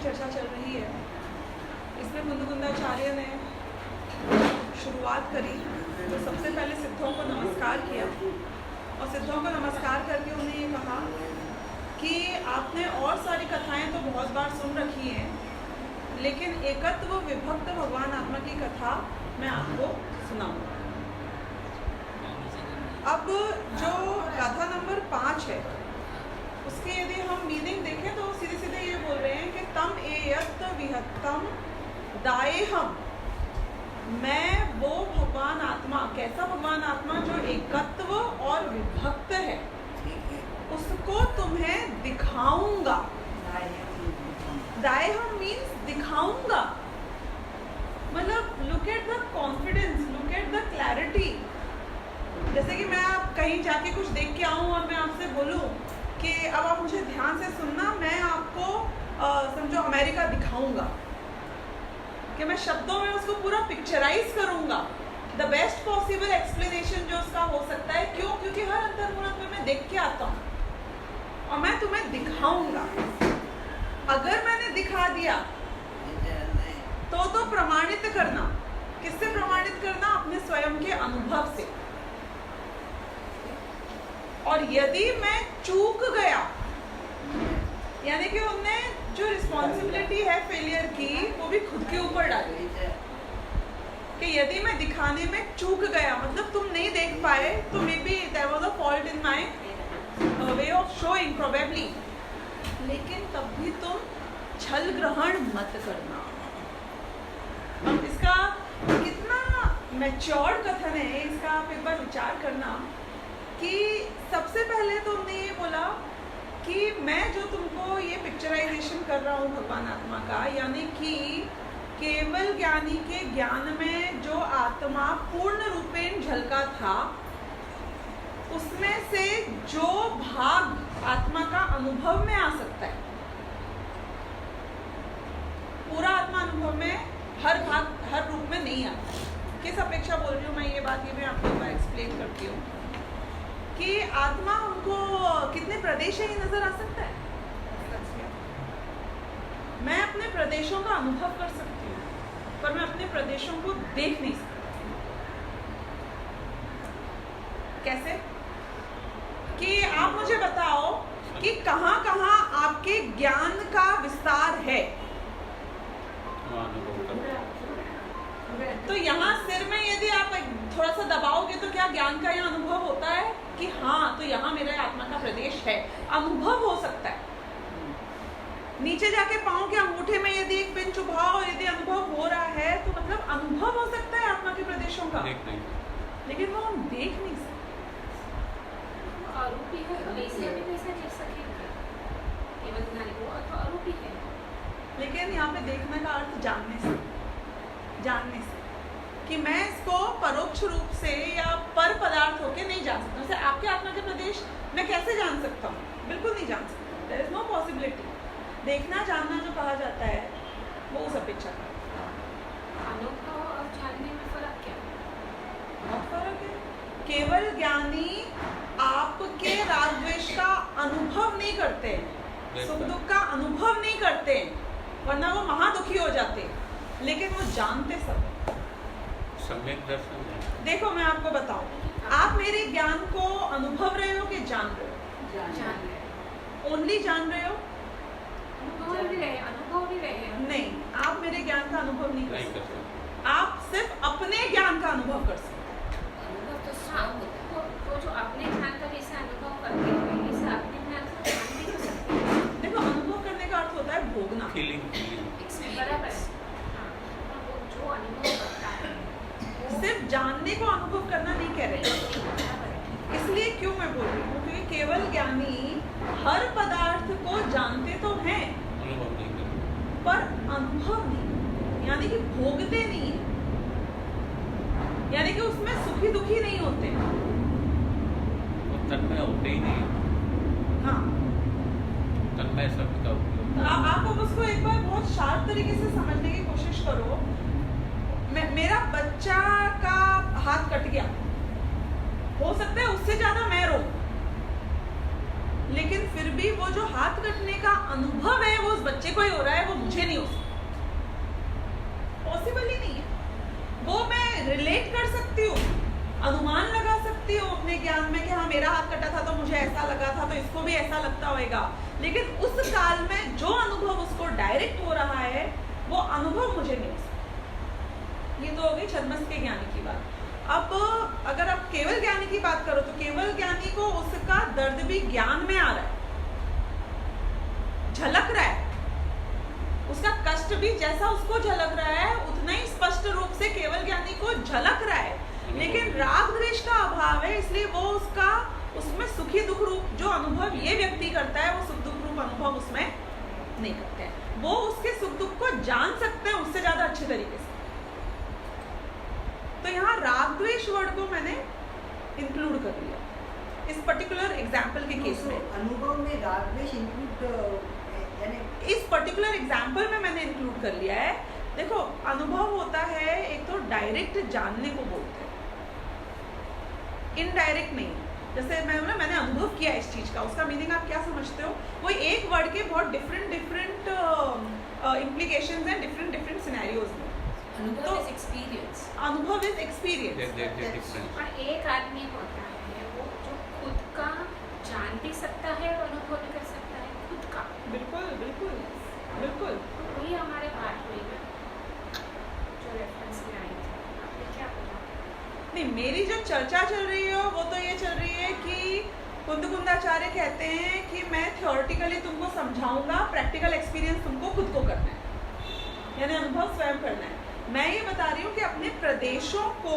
चर्चा चल रही है, इसमें मुंदकुंदाचार्य ने शुरुआत करी तो सबसे पहले सिद्धों को नमस्कार किया और सिद्धों को नमस्कार करके उन्हें ये कहा कि आपने और सारी कथाएं तो बहुत बार सुन रखी हैं, लेकिन एकत्व विभक्त भगवान आत्मा की कथा मैं आपको सुनाऊंगा। अब जो गाथा नंबर 5 है उसकी यदि हम मीनिंग देखें तो सीधे सीधे ये बोल रहे हैं कि तम एयत विहत्तम दाएहम, मैं वो भगवान आत्मा, कैसा भगवान आत्मा जो एकत्व और विभक्त है, उसको तुम्हें दिखाऊंगा। दाएहम मीन्स दिखाऊंगा, मतलब look at the confidence, look at the clarity. जैसे कि मैं आप कहीं जाके कुछ देख के आऊँ और मैं आपसे बोलूँ कि अब आप मुझे ध्यान से सुनना, मैं आपको समझो अमेरिका दिखाऊंगा, कि मैं शब्दों में उसको पूरा पिक्चराइज करूंगा, द बेस्ट पॉसिबल एक्सप्लेनेशन जो उसका हो सकता है। क्यों? क्योंकि हर अंतर्मुख में मैं देख के आता हूँ और मैं तुम्हें दिखाऊंगा। अगर मैंने दिखा दिया तो प्रमाणित करना। किससे प्रमाणित करना? अपने स्वयं के अनुभव से। और यदि मैं चूक गया, यानी कि उनने जो रिस्पॉन्सिबिलिटी है फेलियर की वो भी खुद के ऊपर डाली कि यदि मैं दिखाने में चूक गया, मतलब तुम नहीं देख पाए, तो maybe there was a fault in my way of showing probably, लेकिन तब भी तुम छल ग्रहण मत करना। अब इसका कितना मैच्योर्ड कथन है, इसका आप एक बार विचार करना कि सबसे पहले तो उन्होंने ये बोला कि मैं जो तुमको ये पिक्चराइजेशन कर रहा हूँ भगवान आत्मा का, यानी कि केवल ज्ञानी के ज्ञान में जो आत्मा पूर्ण रूपेण झलका था, उसमें से जो भाग आत्मा का अनुभव में आ सकता है, पूरा आत्मा अनुभव में हर भाग हर रूप में नहीं आता। किस अपेक्षा बोल रही हूँ मैं ये बात, ये मैं आपको एक्सप्लेन करती हूँ कि आत्मा उनको कितने प्रदेश है ये नजर आ सकता है। मैं अपने प्रदेशों का अनुभव कर सकती हूँ, पर मैं अपने प्रदेशों को देख नहीं सकती। कैसे? कि आप मुझे बताओ कि कहाँ कहाँ आपके ज्ञान का विस्तार है। तो यहाँ सिर में यदि आप थोड़ा सा दबाओगे तो क्या ज्ञान का यह अनुभव होता है कि हाँ, तो यहाँ मेरे आत्मा का प्रदेश है, अनुभव हो सकता है। नीचे जाके पाँव के अंगूठे में यदि एक पिन चुभाओ, यदि अनुभव हो रहा है, तो मतलब अनुभव हो सकता है आत्मा के प्रदेशों का, लेकिन वो हम देख नहीं सकते। आरोपी है, कैसे देख सकेंगे? केवल ज्ञानी को अथवा आरोपी है। लेकिन यहाँ पे देखने का अर्थ जानने से कि मैं इसको परोक्ष रूप से या पर पदार्थ होके नहीं जान सकता। जैसे आपके आत्मा के प्रदेश मैं कैसे जान सकता हूँ? बिल्कुल नहीं जान सकता। There is no possibility. देखना जानना जो कहा जाता है वो उस अपेक्षा का। अनुभव और जानने में फर्क क्या है? बहुत फर्क है। केवल ज्ञानी आपके राग द्वेष का अनुभव नहीं करते, सुख दुख का अनुभव नहीं करते, वरना वो महादुखी हो जाते, लेकिन वो जानते सब। सम्यक दर्शन है। देखो मैं आपको बताऊं, आप मेरे ज्ञान को अनुभव रहे हो कि जान रहे हो? जान रहे। ओनली जान रहे हो? अनुभव भी रहे। नहीं, आप मेरे ज्ञान का अनुभव नहीं कर नहीं सकते। आप सिर्फ अपने ज्ञान का अनुभव कर सकते। अनुभव तो साफ होता है। तो जो अपने ज्ञान का जैसे अनुभव करते हैं, वैसे अपने ज्ञान से जान भी तो सकते हैं। देखो, अनुभव करने का अर्थ होता है भोगना। फीलिंग बराबर है। हाँ, वो जो अनुभव करता है सिर्फ जानने को अनुभव करना नहीं कह रहे। इसलिए क्यों मैं बोल रही हूँ, क्योंकि केवल ज्ञानी हर पदार्थ को जानते तो हैं, अनुभव नहीं करते, पर अनुभव नहीं, यानी कि भोगते नहीं है, यानी कि उसमें सुखी दुखी नहीं होते। वो तन्मय होते ही नहीं। हाँ, तन्मय शब्द का उपयोग। आप उसको एक बार बहुत शार्प तरीके से समझने की कोशिश करो। मेरा बच्चा का हाथ कट गया, हो सकता है उससे ज्यादा मैं रो, लेकिन फिर भी वो जो हाथ कटने का अनुभव है वो उस बच्चे को ही हो रहा है, वो मुझे नहीं हो सकता, पॉसिबल ही नहीं है। वो मैं रिलेट कर सकती हूँ, अनुमान लगा सकती हूँ अपने ज्ञान में कि हाँ मेरा हाथ कटा था तो मुझे ऐसा लगा था तो इसको भी ऐसा लगता होगा, लेकिन उस काल में जो अनुभव उसको डायरेक्ट हो रहा है वो अनुभव मुझे नहीं हो सकता। ये तो हो गई छद्मस्त के ज्ञानी की बात। अब अगर आप केवल ज्ञानी की बात करो तो केवल ज्ञानी को उसका दर्द भी ज्ञान में आ रहा है, झलक रहा है, उसका कष्ट भी जैसा उसको झलक रहा है उतना ही स्पष्ट रूप से केवल ज्ञानी को झलक रहा है, लेकिन राग द्वेष का अभाव है, इसलिए वो उसका उसमें सुखी दुख रूप जो अनुभव ये व्यक्ति करता है वो सुख दुख रूप अनुभव उसमें नहीं करते हैं। वो उसके सुख दुख को जान सकते हैं उससे ज्यादा अच्छे तरीके से। तो यहाँ राग द्वेष वर्ड को मैंने इंक्लूड कर लिया इस पर्टिकुलर एग्जाम्पल के केस में। अनुभव में राग द्वेष इंक्लूड यानी इस पर्टिकुलर एग्जाम्पल में मैंने इंक्लूड कर लिया है। देखो अनुभव होता है एक तो डायरेक्ट जानने को बोलते हैं, इनडायरेक्ट नहीं। जैसे मैंने अनुभव किया इस चीज का, उसका मीनिंग आप क्या समझते हो? वो एक वर्ड के बहुत डिफरेंट इम्प्लीकेशंस हैं डिफरेंट सिनेरियोज में। अनुभव इज एक्सपीरियंस, अनुभव इज एक्सपीरियंस। different. और एक आदमी होता है वो जो खुद का जान भी सकता है और अनुभव भी कर सकता है खुद का। बिल्कुल बिल्कुल बिल्कुल। वही हमारे बात हुई ना जो रेफरेंस में आई थी, आपने क्या बोला? नहीं, मेरी जो चर्चा चल रही है वो तो ये चल रही है कि कुंदाचार्य कहते हैं कि मैं थियोरेटिकली तुमको समझाऊंगा, प्रैक्टिकल एक्सपीरियंस तुमको खुद को करना है, यानी अनुभव स्वयं करना है। मैं ये बता रही हूँ कि अपने प्रदेशों को,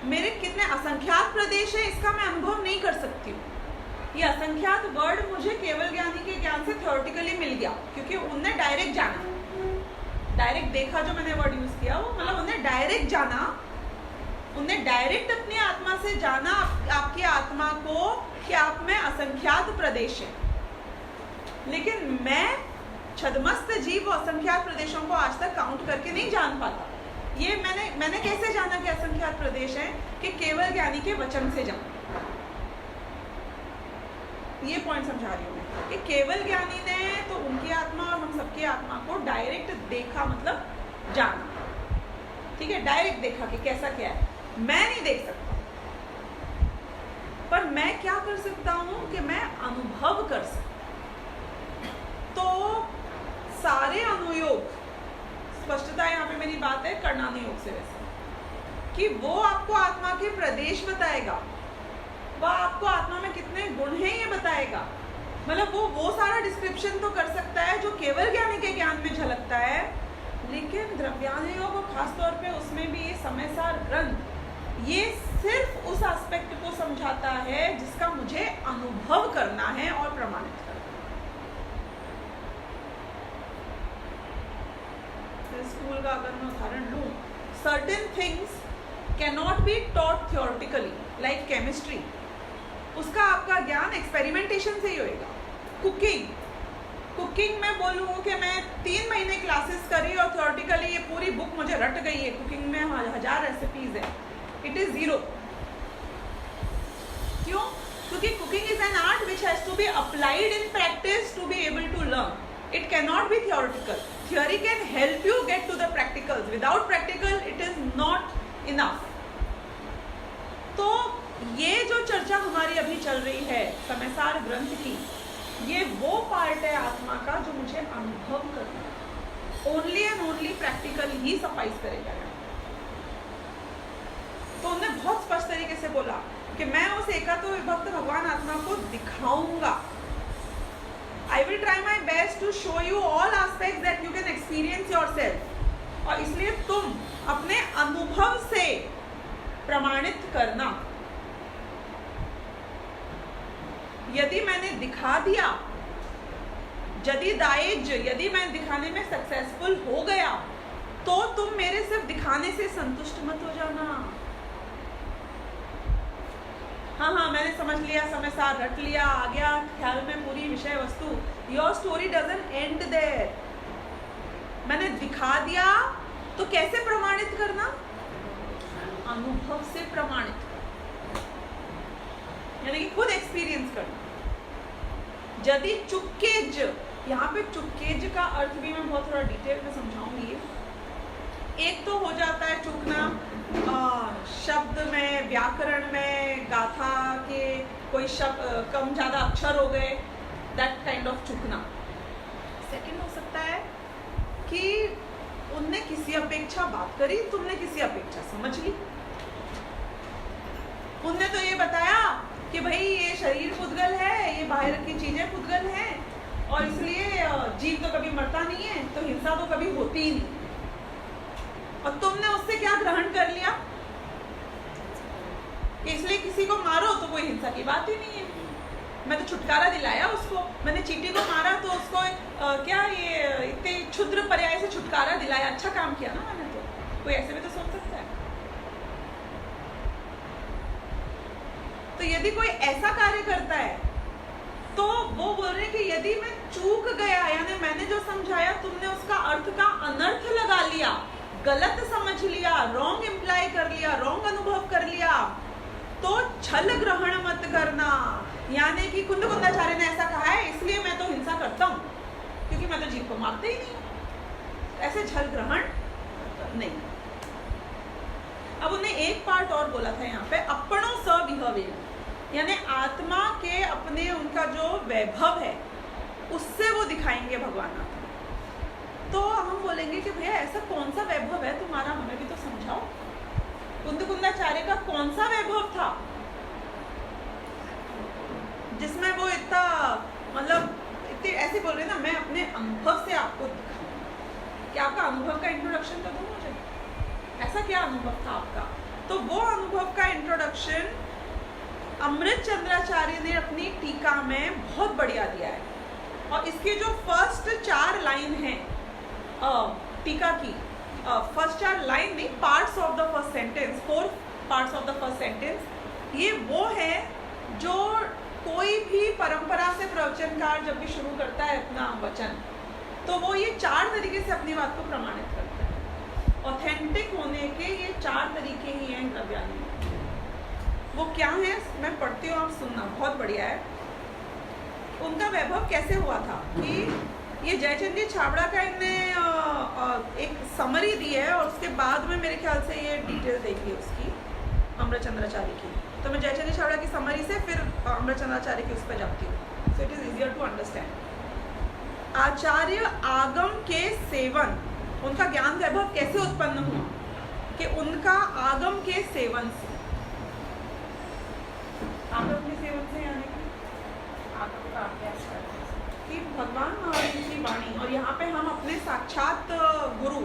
मेरे कितने असंख्यात प्रदेश है इसका मैं अनुभव नहीं कर सकती हूँ। ये असंख्यात वर्ड मुझे केवल ज्ञानी के ज्ञान से थियोरेटिकली मिल गया, क्योंकि उनने डायरेक्ट जाना, डायरेक्ट देखा, जो मैंने वर्ड यूज किया वो मतलब उनने डायरेक्ट जाना, उनने डायरेक्ट अपनी आत्मा से जाना आपकी आत्मा को कि आप में असंख्यात प्रदेश है। लेकिन मैं छद्मस्त जीव असंख्यात प्रदेशों को आज तक काउंट करके नहीं जान पाता। ये मैंने कैसे जाना कि असंख्यात प्रदेश है? कि केवल ज्ञानी के वचन से जाना। ये पॉइंट समझा रही हूँ मैं कि केवल ज्ञानी ने तो उनकी आत्मा और हम सबकी आत्मा को डायरेक्ट देखा, मतलब जाना, ठीक है, डायरेक्ट देखा कि कैसा क्या है। मैं नहीं देख सकता, पर मैं क्या कर सकता हूँ कि मैं अनुभव कर सकता। तो सारे अनुयोग, स्पष्टता यहाँ पे मेरी बात है कर्णानुयोग से, वैसे कि वो आपको आत्मा के प्रदेश बताएगा, वह आपको आत्मा में कितने गुण हैं ये बताएगा। मतलब वो सारा डिस्क्रिप्शन तो कर सकता है जो केवल ज्ञानी के ज्ञान में झलकता है, लेकिन द्रव्यानुयोग और खासतौर पे उसमें भी ये समयसार ग्रंथ ये सिर्फ उस एस्पेक्ट को समझाता है जिसका मुझे अनुभव करना है और प्रमाणित करना है। स्कूल का अगर मैं उदाहरण लूँ, certain things can not be taught theoretically, like chemistry, उसका आपका ज्ञान एक्सपेरिमेंटेशन से ही होएगा। कुकिंग में बोलूँ कि मैं 3 महीने क्लासेस करी और थियोरेटिकली ये पूरी बुक मुझे रट गई है, कुकिंग में 1000 रेसिपीज है, इट इज 0। क्यों? क्योंकि cooking is an art which has to be applied in practice to be able to learn. It can not be theoretical. Theory can help you get to the practicals, without practical it is not enough. तो ये जो चर्चा हमारी अभी चल रही है समयसार ग्रंथ की, ये वो पार्ट है आत्मा का जो मुझे अनुभव करना है। Only and only practical he suffice करेगा। तो उन्होंने बहुत स्पष्ट तरीके से बोला कि मैं उस एकात्व विभक्त भगवान आत्मा को दिखाऊंगा। I will try my best to show you all aspects that you can experience yourself. और इसलिए तुम अपने अनुभव से प्रमाणित करना। यदि मैंने दिखा दिया, यदि मैं दिखाने में सक्सेसफुल हो गया, तो तुम मेरे सिर्फ दिखाने से संतुष्ट मत हो जाना। हाँ, मैंने समझ लिया, समय सार रट लिया, आ गया ख्याल में पूरी विषय वस्तु। Your story doesn't end there. मैंने दिखा दिया तो कैसे प्रमाणित करना? अनुभव से प्रमाणित करना, यानी कि खुद एक्सपीरियंस करना। यदि चुक्केज, यहाँ पे चुक्केज का अर्थ भी मैं बहुत थोड़ा डिटेल में समझाऊंगी। एक तो हो जाता है चूकना शब्द में, व्याकरण में, गाथा के कोई शब्द कम ज़्यादा अक्षर हो गए, दैट काइंड ऑफ चूकना। सेकंड हो सकता है कि उनने किसी अपेक्षा बात करी, तुमने किसी अपेक्षा समझ ली। उनने तो ये बताया कि भाई ये शरीर पुद्गल है, ये बाहर की चीजें पुद्गल हैं, और इसलिए जीव तो कभी मरता नहीं है, तो हिंसा तो कभी होती ही नहीं। और तुमने उससे क्या ग्रहण कर लिया कि इसलिए किसी को मारो तो कोई हिंसा की बात ही नहीं है। मैं तो छुटकारा दिलाया उसको, मैंने चींटी को मारा तो उसको क्या ये इतने क्षुद्र पर्याय से छुटकारा दिलाया, अच्छा काम किया ना मैंने। तो कोई ऐसे भी तो सोच सकता है। तो यदि कोई ऐसा कार्य करता है तो वो बोल रहे कि यदि मैं चूक गया, यानी मैंने जो समझाया तुमने उसका अर्थ का अनर्थ लगा लिया, गलत समझ लिया, रॉन्ग इम्प्लाई कर लिया, रॉन्ग अनुभव कर लिया, तो छल ग्रहण मत करना। यानी कि कुंदकुंदाचार्य ने ऐसा कहा है इसलिए मैं तो हिंसा करता हूँ, क्योंकि मैं तो जीव को मारते ही नहीं। ऐसे छल ग्रहण नहीं। अब उन्हें एक पार्ट और बोला था यहाँ पे, अपनो सविहवे, यानी आत्मा के अपने उनका जो वैभव है उससे वो दिखाएंगे भगवान आत्मा। तो हम बोलेंगे कि भैया ऐसा कौन सा वैभव है तुम्हारा, हमें भी तो समझाओ। कुंदकुंदाचार्य का कौन सा वैभव था जिसमें वो इतना मतलब इतने ऐसे बोल रहे ना, मैं अपने अनुभव से आपको दिखाऊं। क्या आपका अनुभव का इंट्रोडक्शन तो दो मुझे, ऐसा क्या अनुभव था आपका? तो वो अनुभव का इंट्रोडक्शन अमृत चंद्राचार्य ने अपनी टीका में बहुत बढ़िया दिया है। और इसके जो फर्स्ट 4 लाइन हैं टीका की, फर्स्ट 4 लाइन नहीं, parts of the first sentence, 4 parts of the first sentence, ये वो है जो कोई भी परंपरा से प्रवचनकार जब भी शुरू करता है अपना वचन, तो वो ये 4 तरीके से अपनी बात को प्रमाणित करता है। ऑथेंटिक होने के ये 4 तरीके ही हैं काव्यानी। वो क्या है मैं पढ़ती हूँ, आप सुनना, बहुत बढ़िया है। उनका वैभव कैसे हुआ था कि ये जयचंद जी छाबड़ा का इनने एक समरी दी है, और उसके बाद में मेरे ख्याल से ये डिटेल देंगे उसकी अमृत चंद्राचार्य की। तो मैं जयचंद जी छाबड़ा की समरी से फिर अमृत चंद्राचार्य की उस पर जाती हूँ, so it is easier to understand. आचार्य आगम के सेवन, उनका ज्ञान वैभव कैसे उत्पन्न हुआ कि उनका आगम के सेवन से, आगम के सेवन से यानी कि आगम का अभ्यास करते हैं कि भगवान महावीर की वाणी, और यहाँ पे हम अपने साक्षात गुरु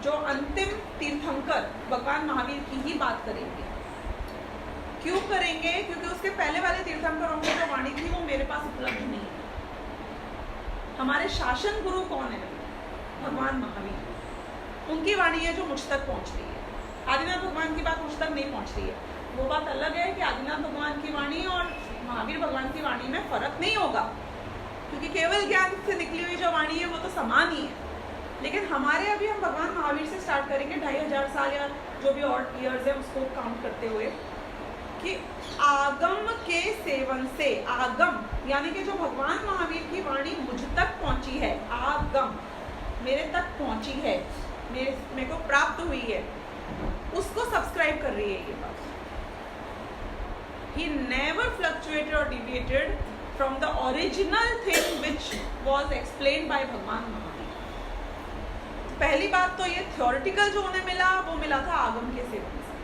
जो अंतिम तीर्थंकर भगवान महावीर की ही बात करेंगे। क्यों करेंगे? क्योंकि उसके पहले वाले तीर्थंकरों की जो वाणी थी वो मेरे पास उपलब्ध नहीं है। हमारे शासन गुरु कौन है? भगवान महावीर। उनकी वाणी है जो मुझ तक पहुँच रही है। आदिनाथ भगवान की बात मुझ तक नहीं पहुँच रही है। वो बात अलग है कि आदिनाथ भगवान की वाणी और महावीर भगवान की वाणी में फर्क नहीं होगा, क्योंकि केवल ज्ञान से निकली हुई जो वाणी है वो तो समान ही है। लेकिन हमारे अभी हम भगवान महावीर से स्टार्ट करेंगे 2500 साल या जो भी और ईयर्स है उसको काउंट करते हुए, कि आगम के सेवन से, आगम यानी कि जो भगवान महावीर की वाणी मुझ तक पहुंची है, आगम मेरे तक पहुंची है, मेरे को प्राप्त हुई है, उसको सब्सक्राइब कर रही है ये बात। He never fluctuated or deviated from the original thing which was explained by भगवान महावीर। पहली बात तो ये थ्योरेटिकल जो उन्हें मिला वो मिला था आगम के सेवन से।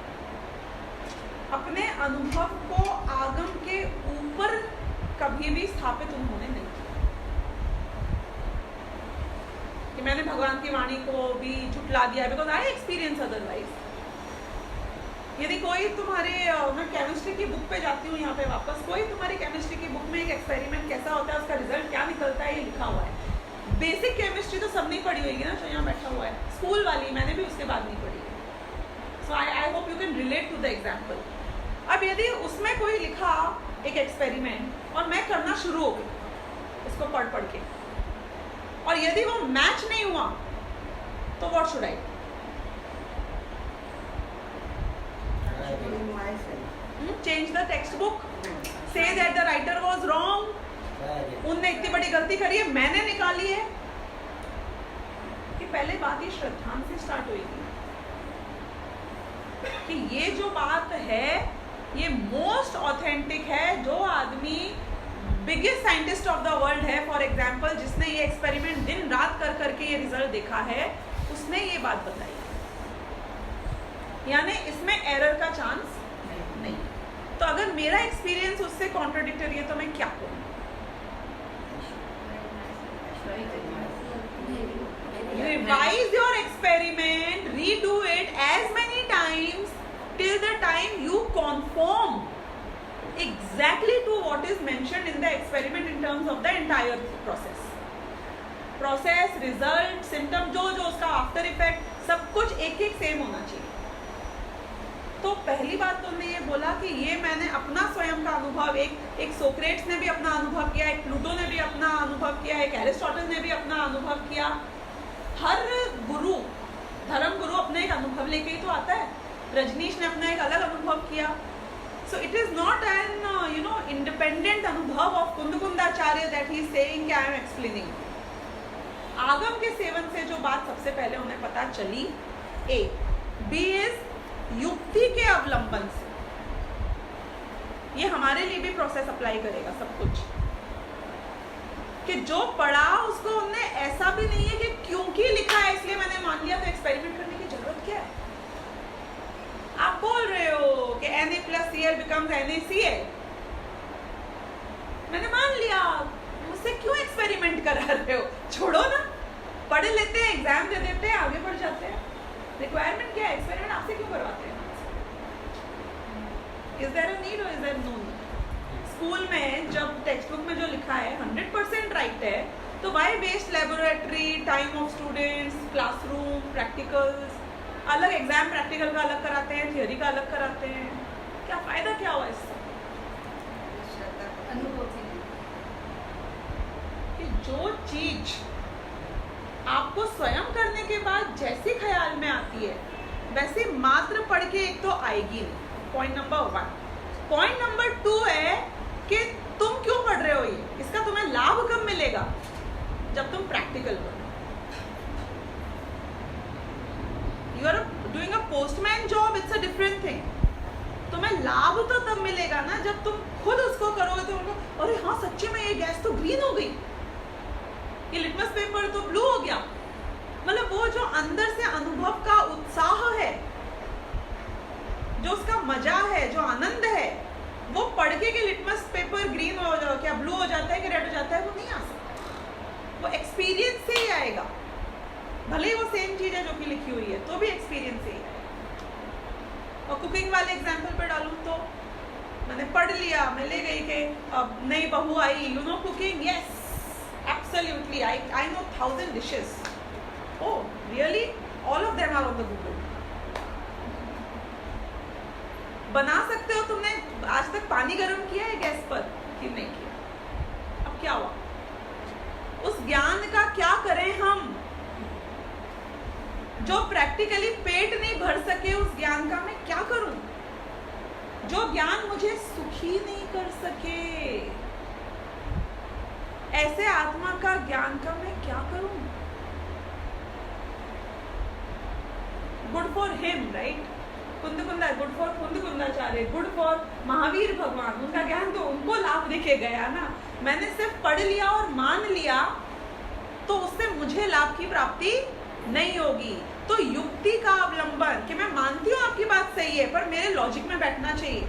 अपने अनुभव को आगम के ऊपर कभी भी स्थापित उन्होंने नहीं किया कि मैंने भगवान की वाणी को भी झुटला दिया, बिकॉज आई एक्सपीरियंस अदरवाइज। यदि कोई तुम्हारे, मैं केमिस्ट्री की बुक पे जाती हूँ यहाँ पे वापस, कोई तुम्हारी केमिस्ट्री की बुक में एक एक्सपेरिमेंट कैसा होता है, उसका रिजल्ट क्या निकलता है, ये लिखा हुआ है। बेसिक केमिस्ट्री तो सब नहीं पढ़ी होगी ना जो यहाँ बैठा हुआ है, स्कूल वाली, मैंने भी उसके बाद नहीं पढ़ी है। So I hope you can relate to the example. अब यदि उसमें कोई लिखा एक एक्सपेरिमेंट और मैं करना शुरू हो गई उसको पढ़ पढ़ के, और यदि वो मैच नहीं हुआ तो what should I? Change the textbook, say that the writer was wrong, उनने इतनी बड़ी गलती करी है, मैंने निकाली है। कि पहले बात ही श्रद्धांत से स्टार्ट हुई थी कि ये जो बात है ये मोस्ट ऑथेंटिक है। जो आदमी biggest scientist of the world है, फॉर एग्जाम्पल, जिसने ये एक्सपेरिमेंट दिन रात कर करके ये रिजल्ट देखा है, उसने ये बात बताई। यानी इसमें एरर का चांस नहीं। तो अगर मेरा एक्सपीरियंस उससे कॉन्ट्रडिक्टरी है तो मैं क्या करूं? Revise your experiment, redo it as many times till the time you conform exactly to what is mentioned in the experiment in terms of the entire process. Process, result, symptom, जो उसका after effect, सब कुछ एक एक same होना चाहिए। तो पहली बात तो हमने ये बोला कि ये मैंने अपना स्वयं का अनुभव, एक सोक्रेट्स ने भी अपना अनुभव किया, एक प्लूटो ने भी अपना अनुभव किया, एक एरिस्टोटल ने भी अपना अनुभव किया। हर गुरु, धर्म गुरु अपना एक अनुभव लेके ही तो आता है। रजनीश ने अपना एक अलग अनुभव किया। So it is not an independent अनुभव of Kundakundacharya that he is saying I am explaining. आगम के सेवन से जो बात सबसे पहले उन्हें पता चली, ए बी इज युक्ति के अवलंबन से। ये हमारे लिए भी प्रोसेस अप्लाई करेगा सब कुछ, कि जो पढ़ा उसको हमने, ऐसा भी नहीं है कि क्योंकि लिखा है इसलिए मैंने मान लिया तो एक्सपेरिमेंट करने की जरूरत क्या है? आप बोल रहे हो कि Na+Cl becomes NaCl, मैंने मान लिया, मुझसे क्यों एक्सपेरिमेंट करा रहे हो? छोड़ो ना, पढ़ लेते हैं, एग्जाम दे देते हैं, आगे बढ़ जाते हैं। रिक्वायरमेंट क्या है? एक्सपेरिमेंट आपसे क्यों करवाते हैं? इज देयर अ नीड और is there no need? School में जब टेक्स्ट बुक में जो लिखा है 100% राइट है, तो why waste laboratory, time of students, classroom, practicals, अलग एग्जाम प्रैक्टिकल का अलग कराते हैं, थियोरी का अलग कराते हैं, क्या फायदा क्या हुआ इससे? कि जो चीज आपको स्वयं करने के बाद जैसे ख्याल में आती है वैसे मात्र पढ़ के एक तो आएगी नहीं। Point number 1। पॉइंट नंबर 2 है कि तुम क्यों पढ़ रहे हो ये, इसका तुम्हें लाभ कब मिलेगा? जब तुम प्रैक्टिकल करो। You are doing a postman job, it's a different thing. तुम्हें लाभ तो तब मिलेगा ना जब तुम खुद उसको करोगे। तो उनको, अरे हाँ सच्ची में ये गैस तो ग्रीन हो गई, ये लिटमस पेपर तो ब्लू हो गया। मतलब वो जो अंदर से अनुभव का उत्साह है, जो उसका मजा है, जो आनंद है, वो पढ़ के कि लिटमस पेपर ग्रीन हो जाए, क्या ब्लू हो जाता है कि रेड हो जाता है, वो नहीं आ सकता। वो एक्सपीरियंस से ही आएगा। भले ही वो सेम चीज है जो कि लिखी हुई है, तो भी एक्सपीरियंस से ही आएगा। और कुकिंग वाले एग्जाम्पल पे डालूं तो मैंने पढ़ लिया, मैं ले गई कि अब नई बहू आई, you know cooking, yes absolutely, I know 1000 dishes. Oh really? All of them are on the Google. बना सकते हो। तुमने आज तक पानी गर्म किया है गैस पर कि नहीं किया? अब क्या हुआ? उस ज्ञान का क्या करें हम? जो प्रैक्टिकली पेट नहीं भर सके, उस ज्ञान का मैं क्या करूं? जो ज्ञान मुझे सुखी नहीं कर सके, ऐसे आत्मा का ज्ञान का मैं क्या करूं? Good for him, right? Kundakunda, good for Kundakundacharya, good for Mahavir भगवान। उनका ज्ञान तो उनको लाभ देके गया ना। मैंने सिर्फ पढ़ लिया और मान लिया तो उससे मुझे लाभ की प्राप्ति नहीं होगी। तो युक्ति का अवलंबन, कि मैं मानती हूँ आपकी बात सही है, पर मेरे लॉजिक में बैठना चाहिए।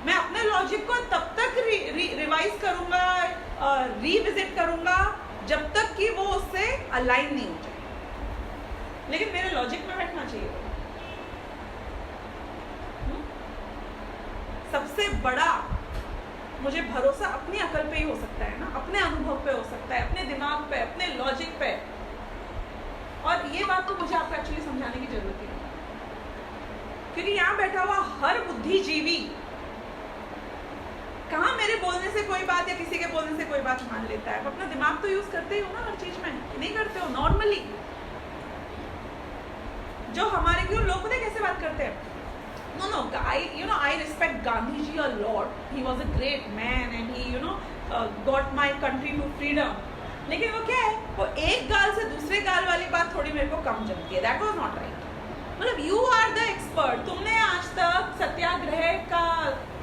मैं अपने लॉजिक को तब तक रिवाइज करूंगा, रिविजिट करूंगा, जब तक कि वो उससे अलाइन नहीं हो जाए। लेकिन मेरे लॉजिक में बैठना चाहिए। सबसे बड़ा मुझे भरोसा अपनी अकल पे ही हो सकता है ना, अपने अनुभव पे हो सकता है, अपने दिमाग पे, अपने लॉजिक पे। और ये बात तो मुझे आपको एक्चुअली समझाने की जरूरत ही नहीं, क्योंकि यहाँ बैठा हुआ हर बुद्धिजीवी कहाँ मेरे बोलने से कोई बात या किसी के बोलने से कोई बात मान लेता है। अपना दिमाग तो यूज करते ही हो ना हर चीज में, नहीं करते हो नॉर्मली? जो हमारे क्यों लोग पता कैसे बात करते हैं, No, I respect Gandhi ji a lot. He was a great man and he, got my country to freedom. लेकिन वो क्या है, वो एक गाल से दूसरे गाल वाली बात थोड़ी मेरे को कम जमती है. That was not right. मतलब you are the expert. तुमने आज तक सत्याग्रह का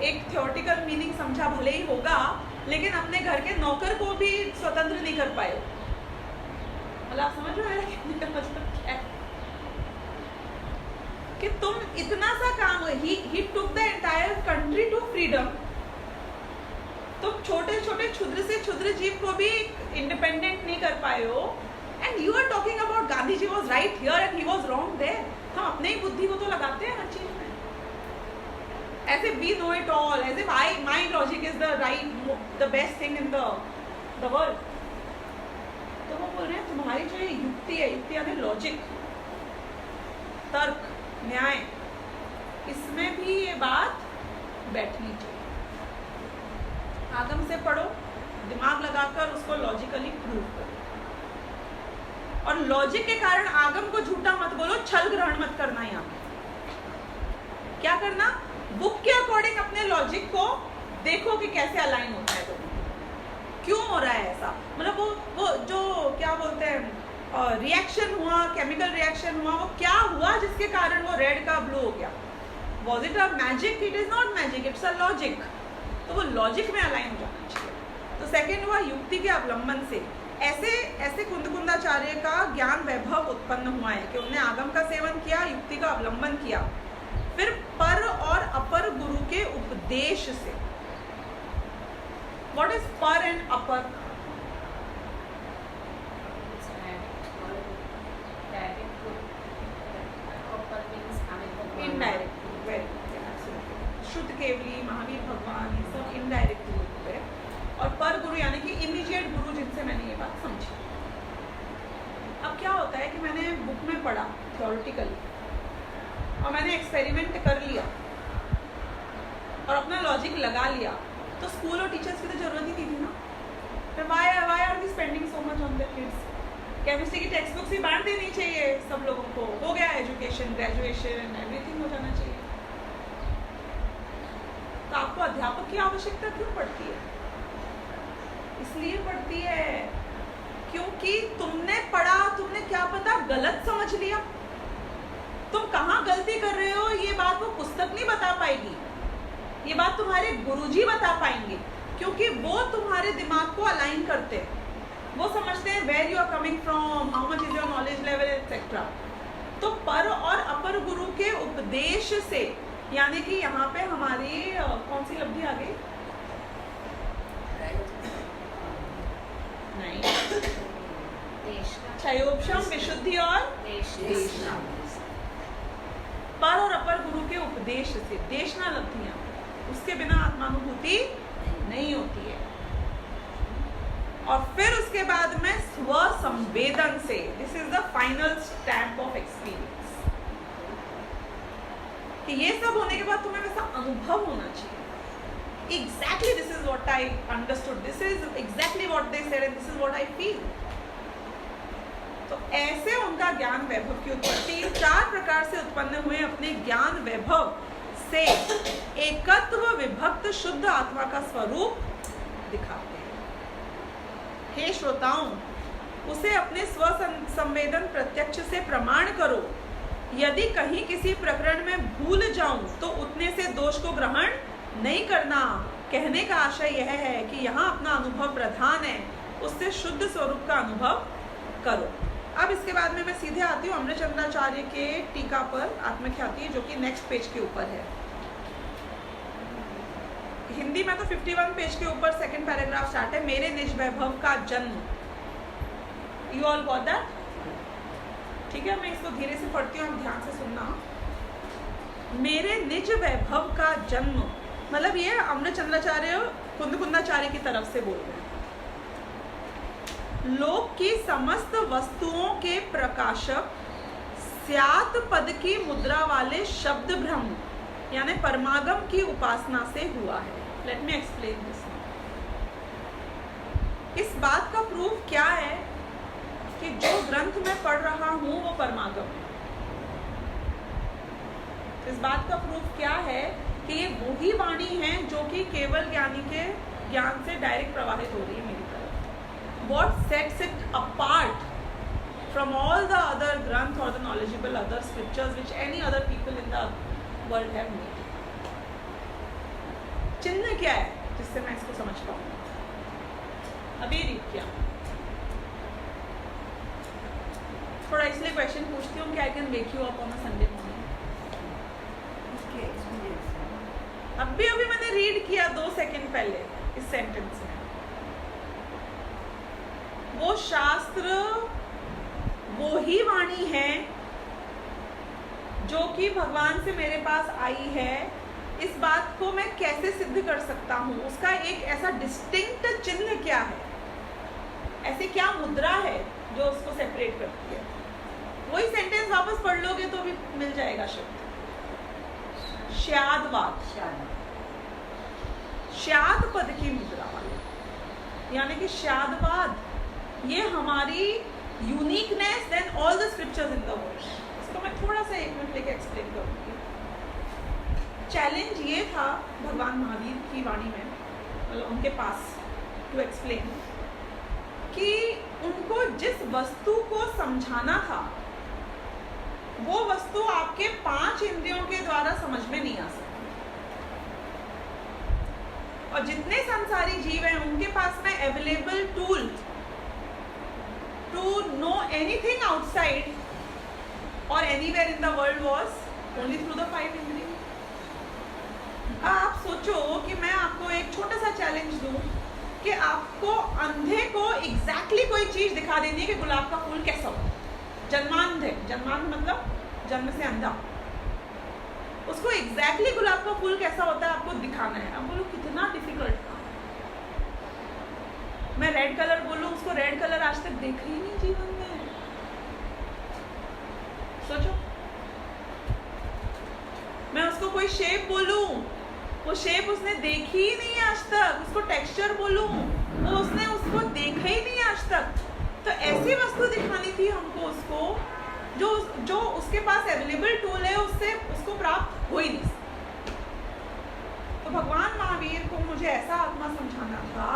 एक theoretical meaning समझा भले ही होगा, लेकिन अपने घर के नौकर को भी स्वतंत्र नहीं कर पाए. मतलब आप समझ रहे हो मेरा मतलब क्या है? कि तुम इतना सा काम, he took the entire country to freedom. तुम छोटे छोटे क्षुद्र से क्षुद्र जीव को भी इंडिपेंडेंट नहीं कर पाए हो. And you are talking about Gandhi ji was right here and he was wrong there. हम अपने ही बुद्धि को तो लगाते हैं हर चीज में. ऐसे we know it all, as if my logic is the right, the best thing in the world. तो वो बोल रहे हैं तुम्हारी जो ये युक्ति है, युक्ति यानी लॉजिक, तर्क, न्याय, इसमें भी ये बात बैठनी चाहिए. आगम से पढ़ो, दिमाग लगाकर उसको लॉजिकली प्रूव करो. और लॉजिक के कारण आगम को झूठा मत बोलो, छल ग्रहण मत करना. यहाँ क्या करना, बुक के अकॉर्डिंग अपने लॉजिक को देखो कि कैसे अलाइन होता है. तो क्यों हो रहा है ऐसा, मतलब वो जो क्या बोलते हैं रिएक्शन हुआ, केमिकल रिएक्शन हुआ, वो क्या हुआ जिसके कारण वो रेड का ब्लू हो गया. Was it a magic? It is not magic, it's a logic. तो वो लॉजिक में अलाइन हो जाना चाहिए. तो सेकेंड हुआ युक्ति के अवलंबन से. ऐसे कुंदकुंदाचार्य का ज्ञान वैभव उत्पन्न हुआ है कि उन्होंने आगम का सेवन किया, युक्ति का अवलंबन किया, फिर पर और अपर गुरु के उपदेश से. व्हाट इज पर एंड अपर? इनडायरेक्ट. शुद्ध केवली, महावीर भगवान, ये सब इनडायरेक्ट गुरु है. और पर गुरु यानी कि इमीडिएट गुरु, जिनसे मैंने ये बात समझी. अब क्या होता है कि मैंने बुक में पढ़ा थ्योरेटिकली और मैंने एक्सपेरिमेंट कर लिया और अपना लॉजिक लगा लिया, तो स्कूल और टीचर्स की तो जरूरत ही नहीं थी ना. फिर why are we spending so much on the kids? Chemistry की टेक्स्ट बुक्स ही बांट देनी चाहिए सब लोगों को. हो गया एजुकेशन, ग्रेजुएशन, एवरीथिंग हो जाना चाहिए. तो आपको अध्यापक की आवश्यकता क्यों पड़ती है? इसलिए पड़ती है क्योंकि तुमने पढ़ा, तुमने क्या पता गलत समझ लिया. तुम कहाँ गलती कर रहे हो ये बात वो पुस्तक नहीं बता पाएगी, ये बात तुम्हारे गुरुजी बता पाएंगे, क्योंकि वो तुम्हारे दिमाग को अलाइन करते हैं. वो समझते हैं where you are coming from, how much is your knowledge level etcetera. तो पर और अपर गुरु के उपदेश से, यानी कि यहाँ पे हमारी कौन सी लब्धि आ गई? नहीं, क्षयोपशम, विशुद्धि और देशना. पर और अपर गुरु के उपदेश से, देशना लब्धियां, उसके बिना आत्मानुभूति नहीं होती है. और फिर उसके बाद में स्व संवेदन से, this is the final stamp of experience, कि ये सब होने के बाद तुम्हें वैसा अनुभव होना चाहिए. Exactly, this is what I understood. This is exactly what they said, and this is what I feel. तो ऐसे उनका ज्ञान वैभव की उत्पत्ति 4 प्रकार से उत्पन्न हुए. अपने ज्ञान वैभव से एकत्व विभक्त शुद्ध आत्मा का स्वरूप दिखाते हैं. हे श्रोताओं, उसे अपने स्व संवेदन प्रत्यक्ष से प्रमाण करो. यदि कहीं किसी प्रकरण में भूल जाऊं तो उतने से दोष को ग्रहण नहीं करना. कहने का आशय यह है कि यहाँ अपना अनुभव प्रधान है, उससे शुद्ध स्वरूप का अनुभव करो. अब इसके बाद में मैं सीधे आती हूँ अमृतचंद्राचार्य के टीका पर, आत्मख्याति, जो कि नेक्स्ट पेज के ऊपर है. हिंदी में तो 51 पेज के ऊपर सेकंड पैराग्राफ स्टार्ट है. मेरे निज वैभव का जन्म. You all got that? ठीक है, मैं इसको धीरे से पढ़ती हूँ, आप ध्यान से सुनना. मेरे निज वैभव का जन्म, मतलब ये अमृतचंद्राचार्य कुंदकुंदाचार्य की तरफ से बोल रहे हैं. लोक की समस्त वस्तुओं के प्रकाशक स्यात् पद की मुद्रा वाले शब्द ब्रह्म यानी परमागम की उपासना से हुआ है. Let me explain this. इस बात का प्रूफ क्या है कि जो ग्रंथ मैं पढ़ रहा हूँ वो परमागम है. इस बात का प्रूफ क्या है कि ये वही वाणी है जो कि केवल ज्ञानी के ज्ञान से डायरेक्ट प्रवाहित हो रही है मेरी तरफ। What sets it apart from all the other granth or the knowledgeable other scriptures which any other people in the world have made? चिन्ह क्या है जिससे मैं इसको समझ पाऊँ? अभी रीड किया, थोड़ा इसलिए क्वेश्चन पूछती हूँ कि I can wake you up on a Sunday morning. उसके एक्सपीरियंस है। अभी मैंने रीड किया 2 सेकंड पहले इस सेंटेंस में। वो शास्त्र वो ही वाणी है जो कि भगवान से मेरे पास आई है। इस बात को मैं कैसे सिद्ध कर सकता हूँ? उसका एक ऐसा डिस्टिंक्ट चिन्ह क्या है, ऐसी क्या मुद्रा है जो उसको सेपरेट करती है? वही सेंटेंस वापस पढ़ लोगे तो भी मिल जाएगा शब्द, श्यादवाद, श्याद पद की मुद्रा वाले, यानी कि श्यादवाद ये हमारी uniqueness than all the scriptures in the world. इसको मैं थोड़ा सा 1 मिनट लेके एक्सप्लेन करूंगी। चैलेंज ये था भगवान महावीर की वाणी में, मतलब उनके पास, टू एक्सप्लेन कि उनको जिस वस्तु को समझाना था वो वस्तु आपके 5 इंद्रियों के द्वारा समझ में नहीं आ सकती। और जितने संसारी जीव हैं उनके पास में available tool to know anything outside और anywhere in the world was only through the 5 इंद्रिय। आप सोचो कि मैं आपको एक छोटा सा चैलेंज दूं कि आपको अंधे को एग्जैक्टली कोई चीज दिखा देनी है कि गुलाब का फूल कैसा हो। जन्मांध है, जन्मांध मतलब जन्म से अंधा, उसको एग्जैक्टली गुलाब का फूल कैसा होता है आपको दिखाना है। अब बोलो कितना डिफिकल्ट काम। मैं रेड कलर बोलूं, उसको रेड कलर आज तक देखा ही नहीं जीवन में। सोचो, मैं उसको कोई शेप बोलूं, वो शेप उसने देखी ही नहीं आज तक। उसको टेक्सचर बोलूं, वो उसने उसको देखा ही नहीं आज तक। तो ऐसी वस्तु दिखानी थी हमको उसको जो उसके पास अवेलेबल टूल है उससे उसको प्राप्त हो ही नहीं सकता। तो भगवान महावीर को मुझे ऐसा आत्मा समझाना था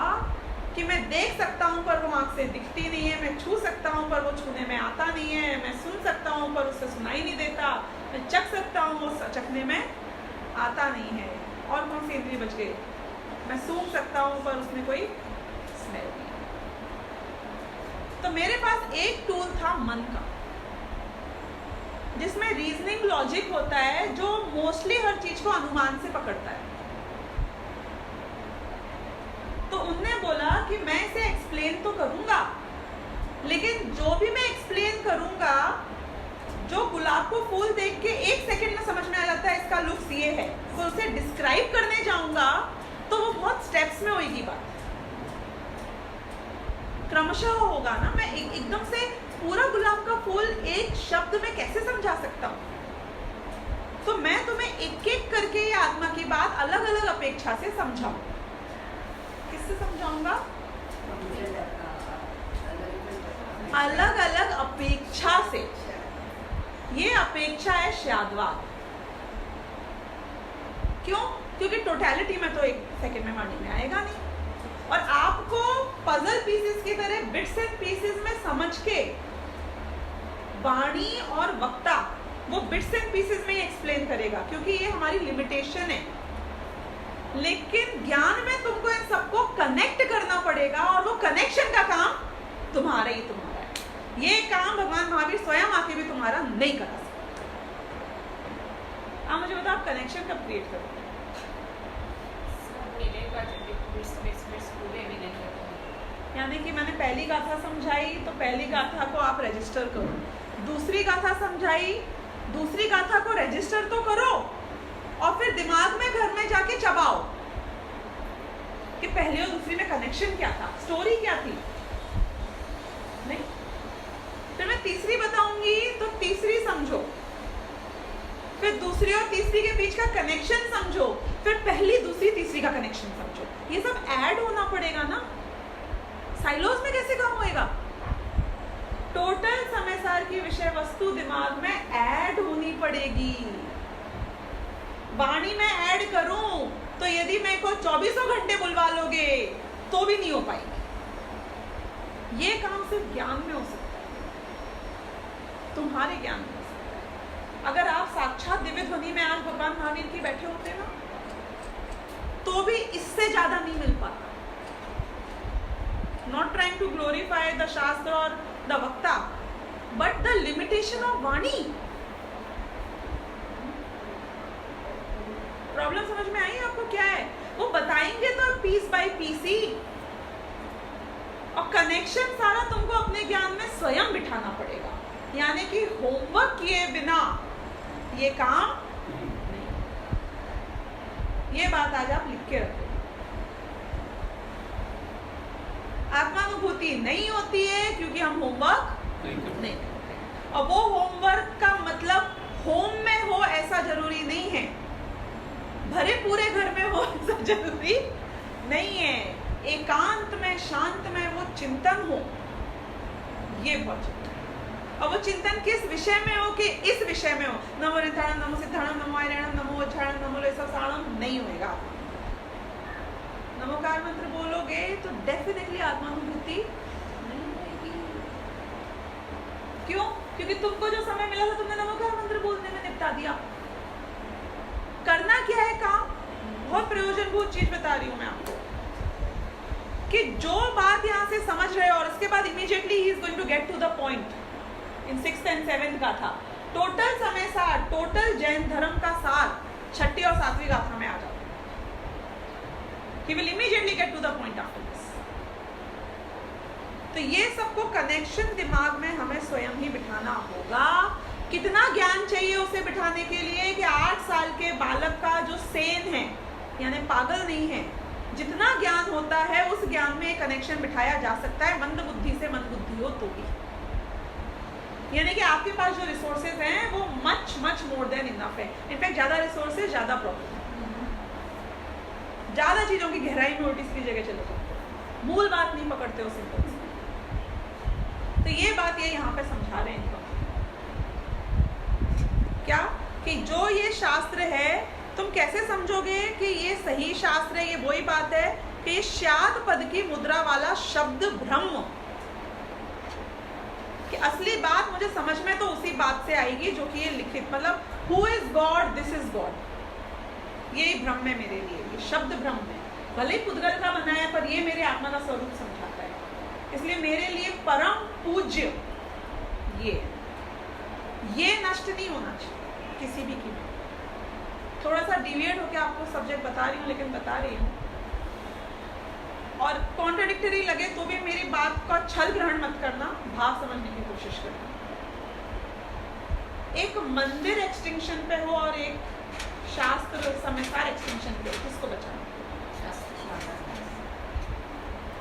कि मैं देख सकता हूँ पर वो आँख से दिखती नहीं है, मैं छू सकता हूँ पर वो छूने में आता नहीं है, मैं सुन सकता हूँ पर उससे सुनाई नहीं देता, मैं चख सकता हूँ वो चखने में आता नहीं है। और कौन सी इंद्रिय बच गई? मैं सूंघ सकता हूँ पर उसमें कोई स्मेल नहीं। तो मेरे पास एक टूल था मन का, जिसमें रीजनिंग लॉजिक होता है, जो मोस्टली हर चीज को अनुमान से पकड़ता है। तो उनने बोला कि मैं इसे एक्सप्लेन तो करूंगा, लेकिन जो भी मैं एक्सप्लेन करूंगा, जो गुलाब को फूल देख के 1 सेकंड में समझ में आ जाता है इसका लुक्स ये है, तो उसे डिस्क्राइब करने जाऊंगा तो वो बहुत स्टेप्स में होगी बात, क्रमशः होगा ना। मैं एकदम से पूरा गुलाब का फूल एक शब्द में कैसे समझा सकता हूँ? तो मैं तुम्हें एक एक करके ये आत्मा की बात अलग अलग अपेक्षा से समझाऊं। किससे समझाऊंगा? अलग अलग अपेक्षा से। ये अपेक्षा है श्यादवाद। क्यों? क्योंकि टोटलिटी में तो 1 सेकंड में वाणी में आएगा नहीं, और आपको पजल पीसेस की तरह बिट्स एंड पीसेस में समझ के वाणी और वक्ता वो बिट्स एंड पीसेस में ही एक्सप्लेन करेगा, क्योंकि ये हमारी लिमिटेशन है। लेकिन ज्ञान में तुमको इन सबको कनेक्ट करना पड़ेगा, और वो कनेक्शन का काम तुम्हारा ही तुम्हारा है। ये काम भगवान महावीर स्वयं आके भी तुम्हारा नहीं करा सकते। आप मुझे बताओ, आप कनेक्शन कब क्रिएट करोगे? यानी कि मैंने पहली गाथा समझाई तो पहली गाथा को आप रजिस्टर करो, दूसरी गाथा समझाई, दूसरी गाथा को रजिस्टर तो करो, और फिर दिमाग में घर में जाके चबाओ कि पहली और दूसरी में कनेक्शन क्या था, स्टोरी क्या थी। नहीं, फिर मैं तीसरी बताऊंगी तो तीसरी समझो, फिर दूसरी और तीसरी के बीच का कनेक्शन समझो, फिर पहली दूसरी तीसरी का कनेक्शन समझो। ये सब ऐड होना पड़ेगा ना, साइलोज में कैसे काम होएगा? टोटल समय सार की विषय वस्तु दिमाग में ऐड होनी पड़ेगी। वाणी में ऐड करूं तो यदि मैं को 24 घंटे बुलवा लोगे तो भी नहीं हो पाएगी। ये काम सिर्फ ज्ञान में हो सकता है, तुम्हारे ज्ञान में हो सकता है। अगर आप साक्षात दिव्य ध्वनि में आज भगवान महावीर की बैठे होते ना तो भी इससे ज्यादा नहीं मिल पाता। Not trying to glorify the शास्त्र और द वक्ता, but the limitation of वाणी। प्रॉब्लम समझ में आई आपको क्या है? वो बताएंगे तो पीस बाय पीस ही, और कनेक्शन सारा तुमको अपने ज्ञान में स्वयं बिठाना पड़ेगा। यानी कि होमवर्क किए बिना ये काम नहीं। ये बात आज आप लिख के रखो। आत्मानुभूति नहीं होती है क्योंकि हम होमवर्क नहीं करते। और वो होमवर्क का मतलब होम में हो ऐसा जरूरी नहीं है, भरे पूरे घर में हो ऐसा जरूरी नहीं है। एकांत में शांत में वो चिंतन हो, ये बहुत जरूरी है। और वो चिंतन किस विषय में हो कि इस विषय में हो। नमो निधानम, नमो सिद्धाणम, नमो आयरणम, नमो उच्चारणम, नमो लेसासाणम नहीं होएगा। नमोकार मंत्र बोलोगे तो डेफिनेटली आत्मानुभूति नहीं होगी। क्यों? क्योंकि तुमको जो समय मिला था तुमने नमोकार मंत्र बोलने में निपटा दिया। करना क्या है काम? बहुत प्रयोजनभूत चीज बता रही हूं मैं आपको कि जो बात यहाँ से समझ रहे हो और उसके बाद इमीडिएटली ही is going to get to the point. In 6th and 7th का था टोटल समय सार, टोटल जैन धर्म का सार 6ठी और 7वीं गाथा में आ जाता है। He will immediately get to the point after this. तो ये सबको कनेक्शन दिमाग में हमें स्वयं ही बिठाना होगा। कितना ज्ञान चाहिए उसे बिठाने के लिए कि 8 साल के बालक का जो सेन है यानी पागल नहीं है, जितना ज्ञान होता है उस ज्ञान में कनेक्शन बिठाया जा सकता है। मंद बुद्धि से मंद बुद्धि हो तो भी, यानी कि आपके पास जो रिसोर्सेज हैं वो much much more than enough है। इनफैक्ट ज्यादा रिसोर्सेज ज्यादा प्रॉब्लम, ज्यादा चीजों की गहराई में उल्टी सीधी जगह चले जाते हो, मूल बात नहीं पकड़ते हो सिंपल से। तो ये बात ये यहाँ पे समझा रहे हैं इनको क्या कि जो ये शास्त्र है तुम कैसे समझोगे कि ये सही शास्त्र है। ये वही बात है कि श्याद पद की मुद्रा वाला शब्द ब्रह्म कि असली बात मुझे समझ में तो उसी बात से आएगी जो कि ये लिखित, मतलब who is God, this is God, ये भ्रम है मेरे लिए, ये शब्द भ्रम है। भले ही पुद्गल का बनाया पर ये मेरे आत्मा का स्वरूप समझाता है। इसलिए मेरे लिए परम पूज्य ये नष्ट नहीं होना चाहिए किसी भी कीमत। थोड़ा सा डिविएट होकर आपको सब्जेक्ट बता रही हूँ, लेकिन बता रही हूँ, और कॉन्ट्राडिक्टरी लगे तो भी मेरी बात का छल ग्रहण मत करना, भाव समझने की कोशिश करना। एक मंदिर एक्सटिंक्शन पे हो और एक शास्त्र समयसार एक्सटिंक्शन पे हो, किसको बचाना?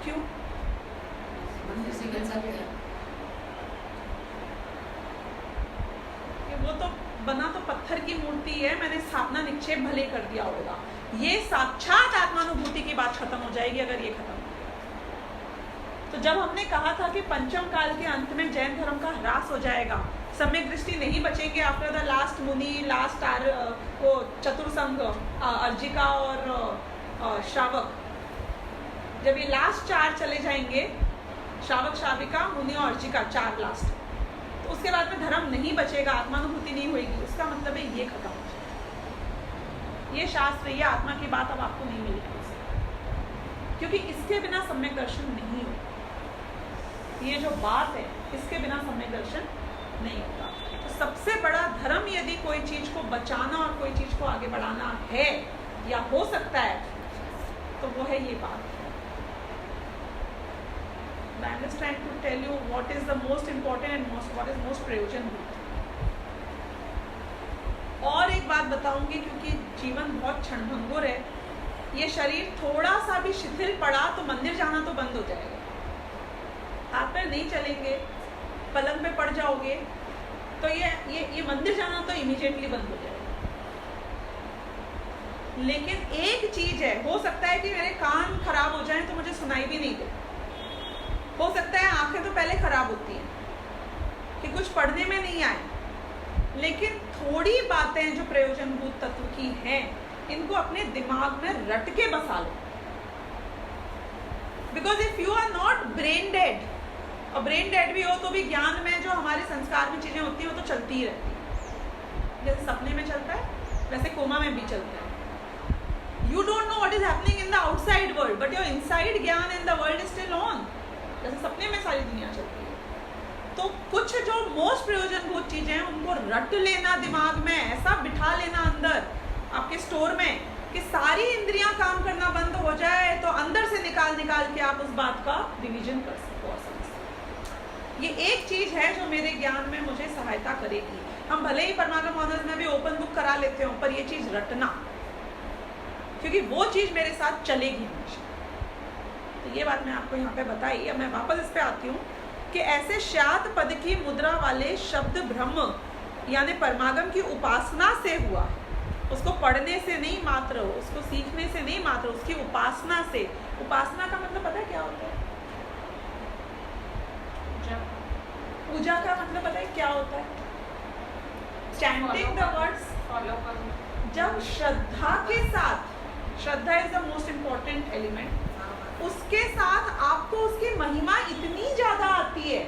क्यों? वो तो बना तो पत्थर की मूर्ति है, मैंने स्थापना निक्षेप भले कर दिया होगा। ये साक्षात आत्मानुभूति की बात खत्म हो जाएगी अगर ये खत्म हो गया। तो जब हमने कहा था कि पंचम काल के अंत में जैन धर्म का ह्रास हो जाएगा, सम्यक दृष्टि नहीं बचेंगे आफ्टर द लास्ट मुनि, लास्ट वो चतुर्संग अर्जिका और श्रावक, जब ये लास्ट 4 चले जाएंगे, श्रावक, श्राविका, मुनि और अर्जिका, 4 लास्ट, तो उसके बाद में धर्म नहीं बचेगा, आत्मानुभूति नहीं होगी। उसका मतलब है ये खत्म हो जाएगा। ये शास्त्र, ये आत्मा की बात अब आपको नहीं मिलेगी, क्योंकि इसके बिना सम्यक दर्शन नहीं होगा। ये जो बात है इसके बिना सम्यक दर्शन नहीं होता। तो सबसे बड़ा धर्म यदि कोई चीज को बचाना और कोई चीज को आगे बढ़ाना है या हो सकता है तो वो है ये बात। I'm just trying to tell you what is the most important and what is most प्रयोजनभूत। और एक बात बताऊंगी, क्योंकि जीवन बहुत क्षणभंगुर है, ये शरीर थोड़ा सा भी शिथिल पड़ा तो मंदिर जाना तो बंद हो जाएगा। हाथ पैर नहीं चलेंगे, पलंग पे पड़ जाओगे तो ये मंदिर जाना तो इमीडिएटली बंद हो जाएगा। लेकिन एक चीज है, हो सकता है कि मेरे कान खराब हो जाएं तो मुझे सुनाई भी नहीं दे, हो सकता है आंखें तो पहले खराब होती हैं कि कुछ पढ़ने में नहीं आए, लेकिन थोड़ी बातें जो प्रयोजनभूत तत्व की हैं, इनको अपने दिमाग में रट के बसा लो। Because if you are not brain dead, और ब्रेन डेड भी हो तो भी ज्ञान में जो हमारे संस्कार में चीजें होती हैं वो तो चलती ही रहती है। जैसे सपने में चलता है वैसे कोमा में भी चलता है। You don't know what is happening in the outside world, but your inside ज्ञान in the world is still on. जैसे सपने में सारी दुनिया चलती है। तो कुछ जो मोस्ट प्रयोजनभूत चीजें हैं उनको रट लेना दिमाग में, ऐसा बिठा लेना अंदर आपके स्टोर में कि सारी इंद्रियां काम करना बंद हो जाए, तो अंदर से निकाल के आप उस बात का रिवीजन कर सको और समझ सको। ये एक चीज है जो मेरे ज्ञान में मुझे सहायता करेगी। हम भले ही परमागम ऑनर्स में भी ओपन बुक करा लेते हो, पर ये चीज रटना, क्योंकि वो चीज मेरे साथ चलेगी हमेशा। तो ये बात मैं आपको यहाँ पे बताई। अब मैं वापस इस पे आती हूँ कि ऐसे श्यात पद की मुद्रा वाले शब्द ब्रह्म यानी परमागम की उपासना से हुआ, उसको पढ़ने से नहीं मात्र, उसको सीखने से नहीं मात्र, उसकी उपासना से। उपासना का मतलब पता है क्या होता है? पूजा का मतलब पता है क्या होता है? चैंटिंग द वर्ड्स, फॉलो करना। जब श्रद्धा के साथ, श्रद्धा is the most important element, उसके साथ आपको उसकी महिमा इतनी ज्यादा आती है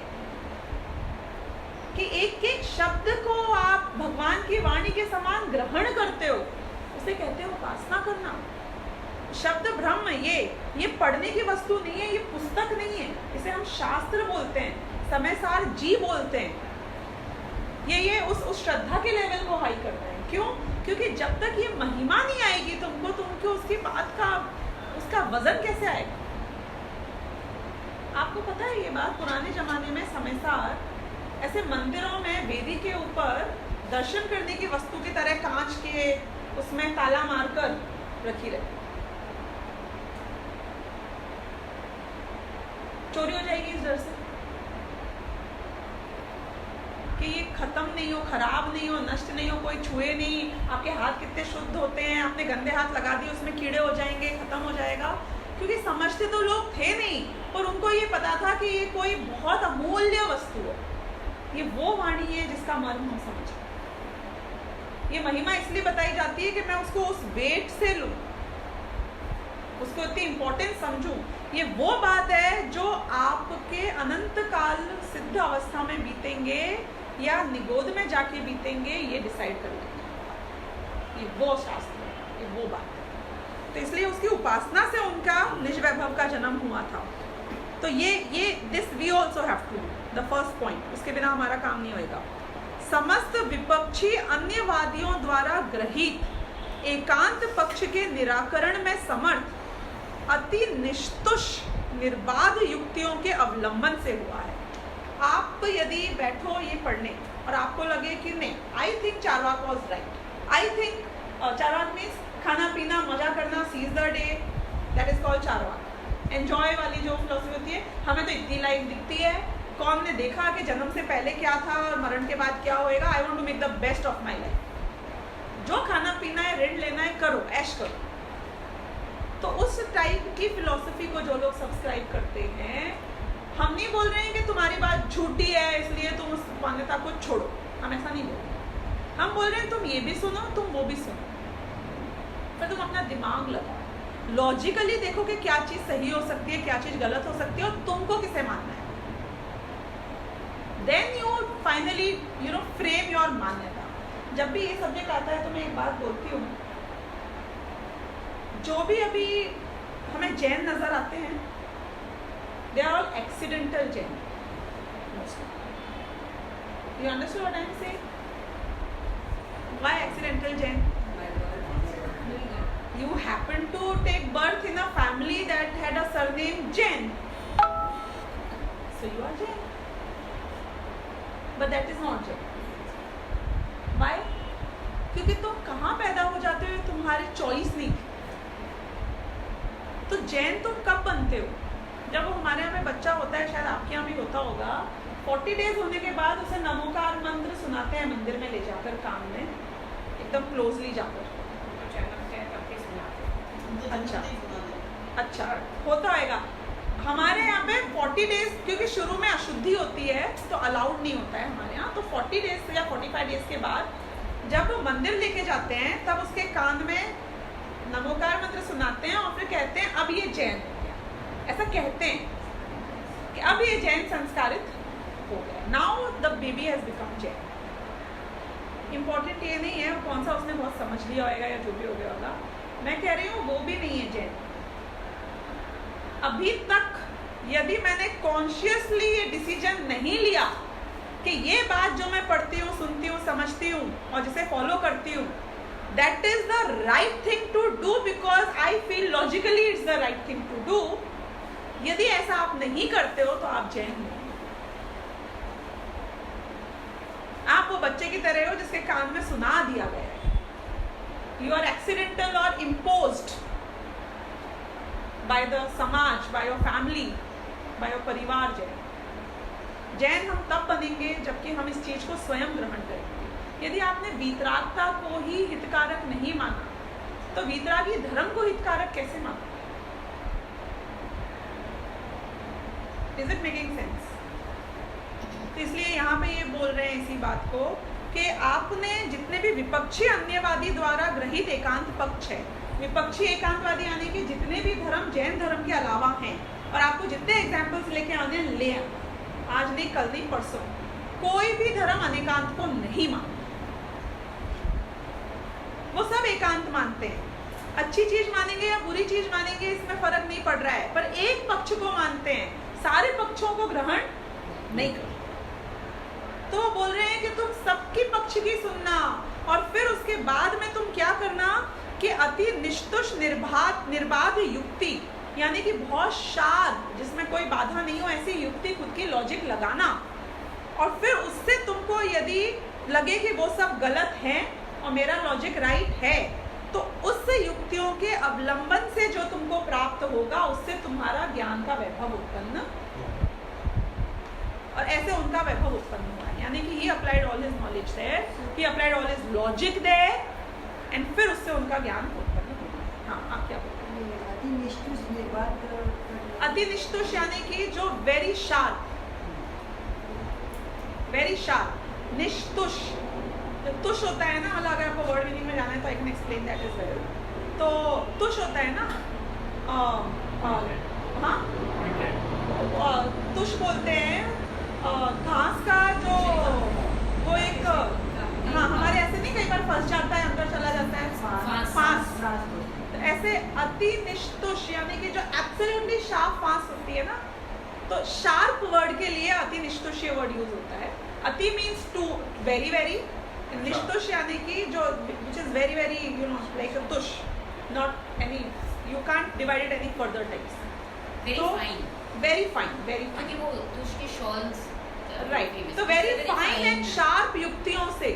कि एक एक शब्द को आप भगवान की वाणी के समान ग्रहण करते हो, उसे कहते हो उपासना करना। शब्द ब्रह्म ये पढ़ने की वस्तु नहीं है, ये पुस्तक नहीं है, इसे हम शास्त्र बोलते हैं, समयसार जी बोलते हैं। ये उस श्रद्धा के लेवल को हाई करता है। क्यों? क्योंकि जब तक ये महिमा नहीं आएगी तुमको उसकी बात का, उसका वजन कैसे आएगा? आपको पता है ये बात, पुराने जमाने में समयसार ऐसे मंदिरों में वेदी के ऊपर दर्शन करने की वस्तु की तरह कांच के उसमें ताला मारकर रखी रहती, चोरी हो जाएगी इस डर से कि ये खत्म नहीं हो, खराब नहीं हो, नष्ट नहीं हो, कोई छुए नहीं। आपके हाथ कितने शुद्ध होते हैं, आपने गंदे हाथ लगा दिए उसमें कीड़े हो जाएंगे, खत्म हो जाएगा। क्योंकि समझते तो लोग थे नहीं, पर उनको ये पता था कि ये कोई बहुत अमूल्य वस्तु है, ये वो वाणी है जिसका मर्म हम समझ। ये महिमा इसलिए बताई जाती है कि मैं उसको उस वेट से लूं, उसको इतनी इम्पोर्टेंस समझूं। ये वो बात है जो आपके अनंत काल सिद्ध अवस्था में बीतेंगे या निगोद में जाके बीतेंगे, ये डिसाइड कर लेंगे। ये वो शास्त्र है, ये वो बात है। तो इसलिए उसकी उपासना से उनका निज वैभव का जन्म हुआ था। तो ये this we also have to do the first point, उसके बिना हमारा काम नहीं होएगा। समस्त विपक्षी अन्यवादियों द्वारा ग्रहित एकांत पक्ष के निराकरण में समर्थ अति निष्तुष निर्बाध युक्तियों के अवलंबन से हुआ है। आप यदि बैठो ये पढ़ने और आपको लगे कि नहीं, I think Charvaka was right, I think Charvaka means खाना पीना मजा करना, seize the day, that is called Charvaka. Enjoy वाली जो फिलोसफी होती है, हमें तो इतनी लाइफ दिखती है, कौन ने देखा कि जन्म से पहले क्या था और मरण के बाद क्या होएगा। I want to make the best of my life. जो खाना पीना है, ऋण लेना है, करो, ऐश करो। तो उस टाइप की फिलोसफी को जो लोग सब्सक्राइब करते हैं, हम नहीं बोल रहे हैं कि तुम्हारी बात झूठी है इसलिए तुम उस मान्यता को छोड़ो, हम ऐसा नहीं बोल रहे। हम बोल रहे हैं तुम ये भी सुनो, तुम वो भी सुनो, पर तुम अपना दिमाग लगाओ, लॉजिकली देखो कि क्या चीज सही हो सकती है, क्या चीज गलत हो सकती है और तुमको किसे मानना है। Then you finally frame your मान्यता। जब भी ये सब्जेक्ट आता है तो मैं एक बात बोलती हूँ, जो भी अभी हमें जैन नजर आते हैं, they are all accidental Jain. You understand what I am saying? Why accidental Jain? You happen to take birth in a family that had a surname Jain, so you are Jain, but that is not Jain. Why? क्योंकि तुम कहाँ पैदा हो जाते हो तुम्हारी choice नहीं थी। तो जैन तुम कब बनते हो? जब हमारे यहाँ पे बच्चा होता है, शायद आपके यहाँ भी होता होगा, 40 डेज होने के बाद उसे नमोकार मंत्र सुनाते हैं मंदिर में ले जाकर, कान में एकदम क्लोजली जाकर। अच्छा होता होगा। हमारे यहाँ पे 40 डेज, क्योंकि शुरू में अशुद्धि होती है तो अलाउड नहीं होता है हमारे यहाँ, तो 40 डेज या 45 डेज के बाद जब वो मंदिर लेके जाते हैं तब उसके कान में नमोकार मंत्र सुनाते हैं और फिर कहते हैं अब ये जैन हो गया। ऐसा कहते हैं कि अब ये जैन संस्कारित हो गया, now the baby has become Jain. Important ये नहीं है कौन सा उसने बहुत समझ लिया होगा या जो भी हो गया होगा, मैं कह रही हूँ वो भी नहीं है जैन। अभी तक यदि मैंने कॉन्शियसली ये डिसीजन नहीं लिया कि ये बात जो मैं पढ़ती हूँ, सुनती हूँ, समझती हूँ और जिसे फॉलो करती हूँ, that is the right thing to do because I feel logically it's the right thing to do, यदि ऐसा आप नहीं करते हो तो आप जैन नहीं। आप वो बच्चे की तरह हो जिसके कान में सुना दिया गया है। यू आर एक्सीडेंटल और इम्पोज्ड बाय द समाज, by your family, by your परिवार। जैन हम तब बनेंगे जबकि हम इस चीज को स्वयं ग्रहण करेंगे। यदि आपने वीतरागता को ही हितकारक नहीं माना तो वीतरागी धर्म को हितकारक कैसे माना? Is it making sense? तो इसलिए यहाँ पे ये बोल रहे हैं इसी बात को कि आपने जितने भी विपक्षी अन्यवादी द्वारा ग्रहित एकांत पक्ष है, विपक्षी एकांतवादी यानी कि जितने भी धर्म जैन धर्म के अलावा हैं, और आपको जितने एग्जाम्पल्स लेके आने ले आए, आज नहीं कल नहीं परसों, कोई भी धर्म अनेकांत को नहीं मानता। वो सब एकांत मानते हैं। अच्छी चीज मानेंगे या बुरी चीज मानेंगे इसमें फर्क नहीं पड़ रहा है, पर एक पक्ष को मानते हैं, सारे पक्षों को ग्रहण नहीं करते। तो वो बोल रहे हैं कि तुम सबकी पक्ष की सुनना और फिर उसके बाद में तुम क्या करना कि अति निष्तुष निर्बाध युक्ति यानी कि बहुत शार्प, जिसमें कोई बाधा नहीं हो, ऐसी युक्ति खुद की लॉजिक लगाना, और फिर उससे तुमको यदि लगे कि वो सब गलत है और मेरा लॉजिक राइट है, तो उस युक्तियों के अवलंबन से जो तुमको प्राप्त होगा उससे तुम्हारा ज्ञान का वैभव उत्पन्न, और ऐसे उनका वैभव उत्पन्न हुआ है। यानी कि he applied all his knowledge there, he applied all his logic there, and फिर उससे उनका ज्ञान उत्पन्न हुआ। हाँ, आप क्या बोलते हैं? अति निष्ठुष यानी कि जो वेरी शार्प, निष्ठुष। जो तुष होता है ना, मतलब अगर आपको वर्ड मीनिंग में जाना है तो I can explain that is well. तो तुष होता है ना, हाँ, तुष बोलते हैं घास का जो वो एक, हाँ, हमारे ऐसे नहीं कई बार फंस जाता है, अंदर चला जाता है फांस। तो ऐसे अति निष्ठुष यानी कि जो एब्सोल्युटली शार्प फांस होती है ना, तो शार्प वर्ड के लिए अति निष्ठुष ये वर्ड यूज होता है। अति मीन्स टू वेरी वेरी, निष्ठुष यानी कि जो which is very very you know like a tush, not any, you can't divide it any further types. Very fine. क्योंकि वो तुष के शॉल्स राइट, तो वेरी फाइन एंड शार्प युक्तियों से,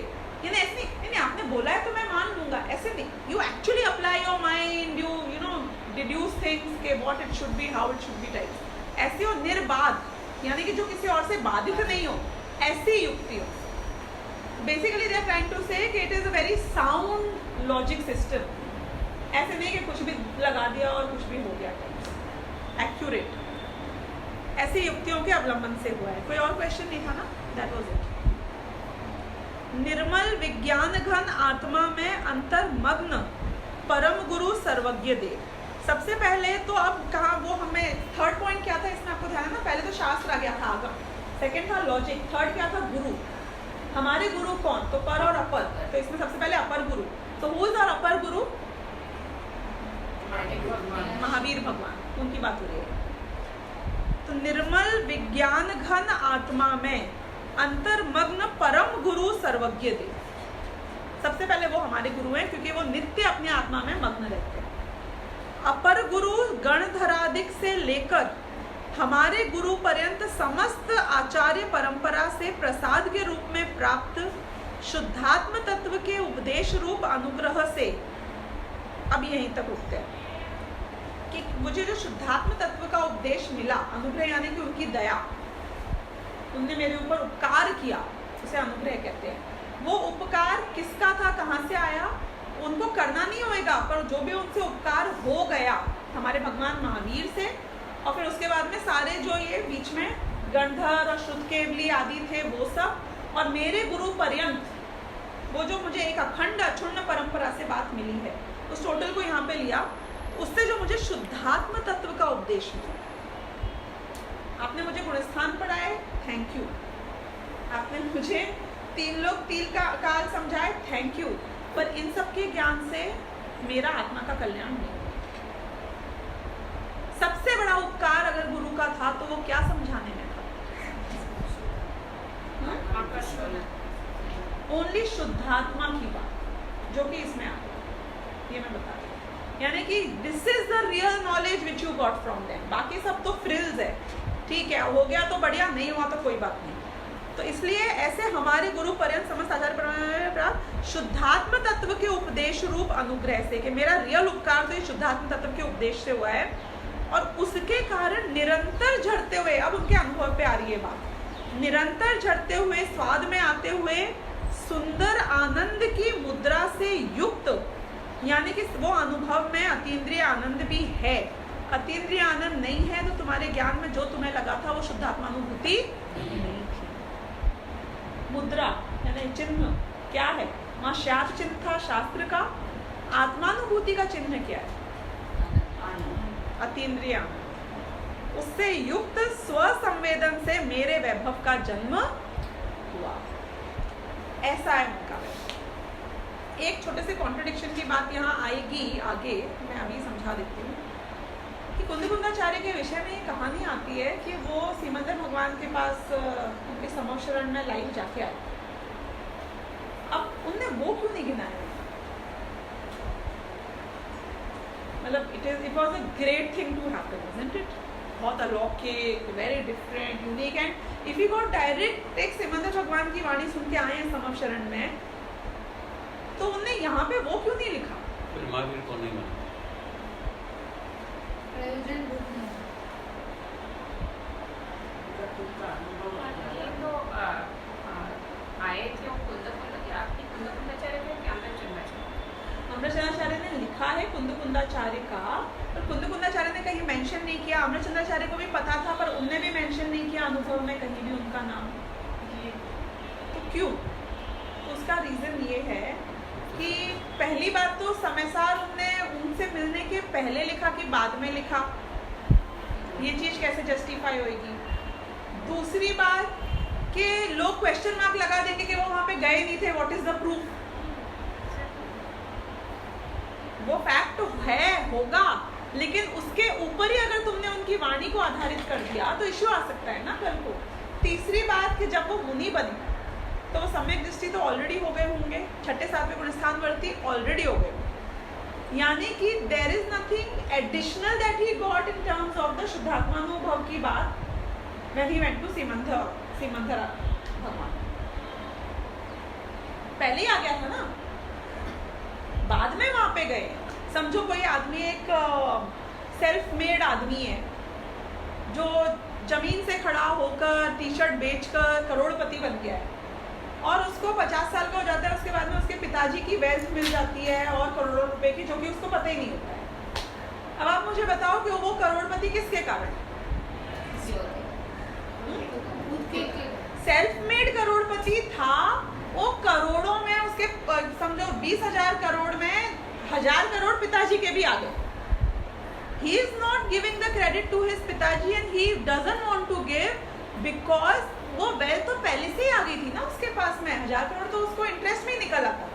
यानी ऐसे नहीं आपने बोला है तो मैं मान लूंगा, ऐसे नहीं। You actually apply your mind, you know deduce things के what it should be, how it should be type. ऐसे हो निर्बाध यानी कि जो किसी और से बाधित नहीं हो, ऐसी युक्तियों। Basically they are trying to say कि it is a very sound logic system. ऐसे नहीं कि कुछ भी लगा दिया और कुछ भी हो गया, एक्यूरेट। ऐसी युक्तियों के अवलंबन से हुआ है। कोई और क्वेश्चन नहीं था ना? That was it. निर्मल विज्ञान घन आत्मा में अंतर्मग्न परम गुरु सर्वज्ञ देव। सबसे पहले तो अब कहा वो हमें थर्ड पॉइंट क्या था इसमें आपको ध्यान है ना? पहले तो शास्त्र आ गया था आगम, सेकंड था लॉजिक, थर्ड क्या था? गुरु। हमारे गुरु कौन? तो पर और अपर। तो इसमें सबसे पहले अपर गुरु। तो हु इज आवर अपर गुरु? महावीर भगवान, उनकी बात हो रही है। तो निर्मल विज्ञान घन आत्मा में अंतर्मग्न परम गुरु सर्वज्ञ देव। सबसे पहले वो हमारे गुरु हैं क्योंकि वो नित्य अपने आत्मा में मग्न रहते हैं। अपर गुरु गणधरादिक से लेकर हमारे गुरु पर्यंत समस्त आचार्य परंपरा से प्रसाद के रूप में प्राप्त शुद्धात्म तत्व के उपदेश रूप अनुग्रह से अब यहीं तक रुकते हैं कि मुझे जो शुद्धात्म तत्व का उपदेश मिला, अनुग्रह यानी कि उनकी दया, उनने मेरे ऊपर उपकार किया, उसे अनुग्रह कहते हैं। वो उपकार किसका था, कहाँ से आया? उनको करना नहीं होएगा, पर जो भी उनसे उपकार हो गया हमारे भगवान महावीर से, और फिर उसके बाद में सारे जो ये बीच में गंधर और शुद्धकेवली आदि थे वो सब, और मेरे गुरु पर्यंत वो जो मुझे एक अखंड अक्षुण्ण परंपरा से बात मिली है, उस टोटल को यहाँ पे लिया, उससे जो मुझे शुद्धात्म तत्व का उपदेश मिला। आपने मुझे गुणस्थान पढ़ाए, थैंक यू। आपने मुझे तीन लोग तीन का काल समझाए, थैंक यू। पर इन सब के ज्ञान से मेरा आत्मा का कल्याण नहीं। सबसे बड़ा उपकार अगर गुरु का था तो वो क्या समझाने में था? ओनली शुद्धात्मा की बात, जो कि इसमें आ गई, ये मैं बता रही हूँ। यानी कि this is the real knowledge which you got from them. बाकी सब तो फ्रिल्स है, ठीक है, हो गया तो बढ़िया, नहीं हुआ तो कोई बात नहीं। तो इसलिए ऐसे हमारे गुरु पर्यंत समस्त आचार्य प्राप्त शुद्धात्म तत्व के उपदेश रूप अनुग्रह से, कि मेरा रियल उपकार तो ये शुद्धात्म तत्व के उपदेश से हुआ है, और उसके कारण निरंतर झड़ते हुए, अब उनके अनुभव पे आ रही है बात, निरंतर झड़ते हुए, स्वाद में आते हुए सुंदर आनंद की मुद्रा से युक्त, यानी कि वो अनुभव में अतीन्द्रिय आनंद भी है। अतीन्द्रिय आनंद नहीं है तो तुम्हारे ज्ञान में जो तुम्हें लगा था वो शुद्धात्मानुभूति नहीं थी। मुद्रा यानी चिन्ह क्या है? वहाँ शास्त्र चिन्ह था, शास्त्र का। आत्मानुभूति का चिन्ह क्या है? अतीन्द्रिय आनंद। उससे युक्त स्वसंवेदन से मेरे वैभव का जन्म हुआ। ऐसा है उनका वैभव। एक छोटे से कॉन्ट्रडिक्शन की बात यहाँ आएगी आगे, मैं अभी समझा देती हूँ कि कुंदकुंदाचार्य के विषय में ये कहानी आती है कि वो सीमंदर भगवान के पास उनके समोशरण में लाइव जाके आए। अब उनने वो क्यों नहीं गिनाया? मतलब it was a great thing to happen, isn't it? बहुत अलौकिक, very different, unique, and if you got direct एक सीमंदर भगवान की वाणी सुन के आए हैं समोशरण में, तो उनने यहाँ पे वो क्यों नहीं लिखा? फिर महावीर को नहीं माना। प्रयोजन बुद्ध नहीं। ये तो आए थे वो कुंदकुंद, आपकी कुंदकुंदाचार्य थे कि अमृतचंद्राचार्य? अमृतचंद्राचार्य ने लिखा है कुंदकुंदाचार्य का, पर कुंदकुंदाचार्य ने कहीं मेंशन नहीं किया। अमृतचंद्राचार्य को भी पता था, पर उनने भी मेंशन नहीं किया अनुभव में कहीं भी उनका नाम। तो क्यों? तो उसका रीजन ये है कि पहली बात तो समयसार उनने उनसे मिलने के पहले लिखा कि बाद में लिखा, ये चीज कैसे जस्टिफाई होगी? दूसरी बात कि लोग क्वेश्चन मार्क लगा देंगे कि वो वहां पे गए नहीं थे, व्हाट इज द प्रूफ? वो फैक्ट तो है, होगा, लेकिन उसके ऊपर ही अगर तुमने उनकी वाणी को आधारित कर दिया तो इश्यू आ सकता है ना कल को। तीसरी बात कि जब वो मुनि बने तो वो सम्यक दृष्टि तो ऑलरेडी हो गए होंगे, छठे सातवें गुणस्थानवर्ती ऑलरेडी हो गए, यानी कि there is nothing additional that he got in terms of the शुद्धात्मानुभव की बात when he went to Simandhar भगवान। पहले ही आ गया था ना, बाद में वहां पे गए। समझो कोई आदमी एक सेल्फ मेड आदमी है जो जमीन से खड़ा होकर टी शर्ट बेचकर करोड़पति बन गया है, और उसको 50 साल का हो जाता है, उसके बाद में उसके पिताजी की वेल्थ मिल जाती है और करोड़ों रुपए की, जो कि उसको पता ही नहीं होता है। अब आप मुझे बताओ कि वो करोड़पति किसके कारण? सेल्फ मेड करोड़पति था, वो करोड़ों में उसके समझो 20,000 करोड़ में 1,000 करोड़ पिताजी के भी आ गए। He is not giving the credit to his पिताजी and he doesn't want to give because वो वेल्थ तो पहले से ही आ गई थी ना उसके पास में। 1,000 करोड़ तो उसको इंटरेस्ट में ही निकल आता।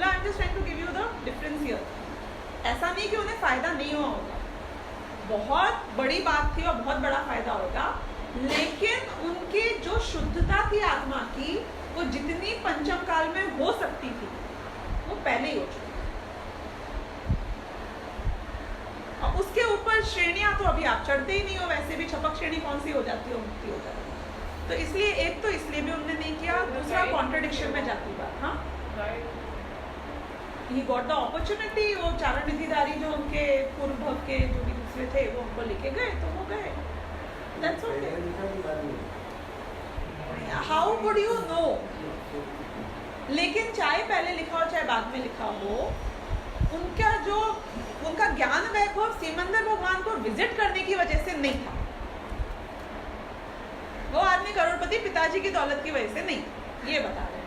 I am just trying to give you the difference here. ऐसा नहीं कि उन्हें फायदा नहीं हुआ होगा, बहुत बड़ी बात थी और बहुत बड़ा फायदा होगा, लेकिन उनकी जो शुद्धता थी आत्मा की, वो जितनी पंचम काल में हो सकती थी वो पहले ही हो चुकी। और उसके ऊपर श्रेणियां तो अभी आप चढ़ते ही नहीं हो, वैसे भी छपक श्रेणी कौन सी हो जाती है, मुक्ति हो जाती है। तो इसलिए एक तो इसलिए भी उन्होंने नहीं किया, दूसरा कॉन्ट्रडिक्शन में जाती बात। हाँ, ही गॉट द अपॉर्चुनिटी, वो चारण निधिधारी जो उनके पूर्व भव के जो भी दूसरे थे वो उनको लेके गए तो वो गए। That's okay. How would you know? लेकिन चाहे पहले लिखा हो चाहे बाद में लिखा हो, उनका ज्ञान वैभव सीमंदर भगवान को विजिट करने की वजह से नहीं था। वो आदमी करोड़पति पिताजी की दौलत की वजह से नहीं, ये बता रहे हैं।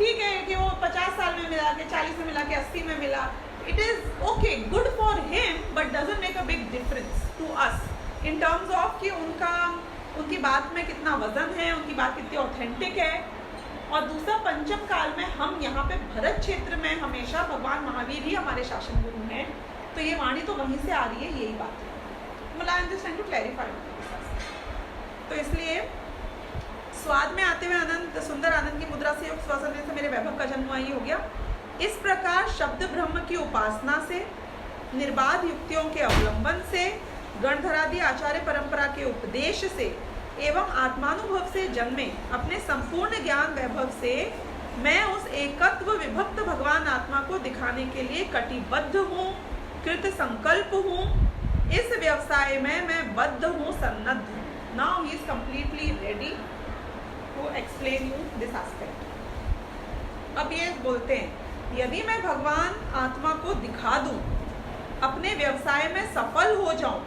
ठीक है कि वो 50 साल में मिला, कि 40 में मिला, कि 80 में मिला, it is okay, good for him, but doesn't make a big difference to us in terms of कि उनकी बात में कितना वजन है, उनकी बात कितनी ऑथेंटिक है। और दूसरा, पंचम काल में हम यहाँ पे भरत क्षेत्र में हमेशा भगवान महावीर ही हमारे शासन गुरु हैं, तो ये वाणी तो वहीं से आ रही है, यही बात है। मतलब I am just trying to clarify. तो इसलिए स्वाद में आते हुए आनंद, सुंदर आनंद की मुद्रा से युक्त श्वसन से मेरे वैभव का जन्म ही हो गया। इस प्रकार शब्द ब्रह्म की उपासना से, निर्बाध युक्तियों के अवलंबन से, गणधरादि आचार्य परंपरा के उपदेश से एवं आत्मानुभव से जन्मे अपने संपूर्ण ज्ञान वैभव से मैं उस एकत्व विभक्त भगवान आत्मा को दिखाने के लिए कटिबद्ध हूँ, कृत संकल्प हूँ। इस व्यवसाय में मैं बद्ध हूँ, सन्नद्ध हूँ। Now he is completely ready to explain you this aspect. अब ये बोलते हैं, यदि मैं भगवान आत्मा को दिखा दूं, अपने व्यवसाय में सफल हो जाऊं,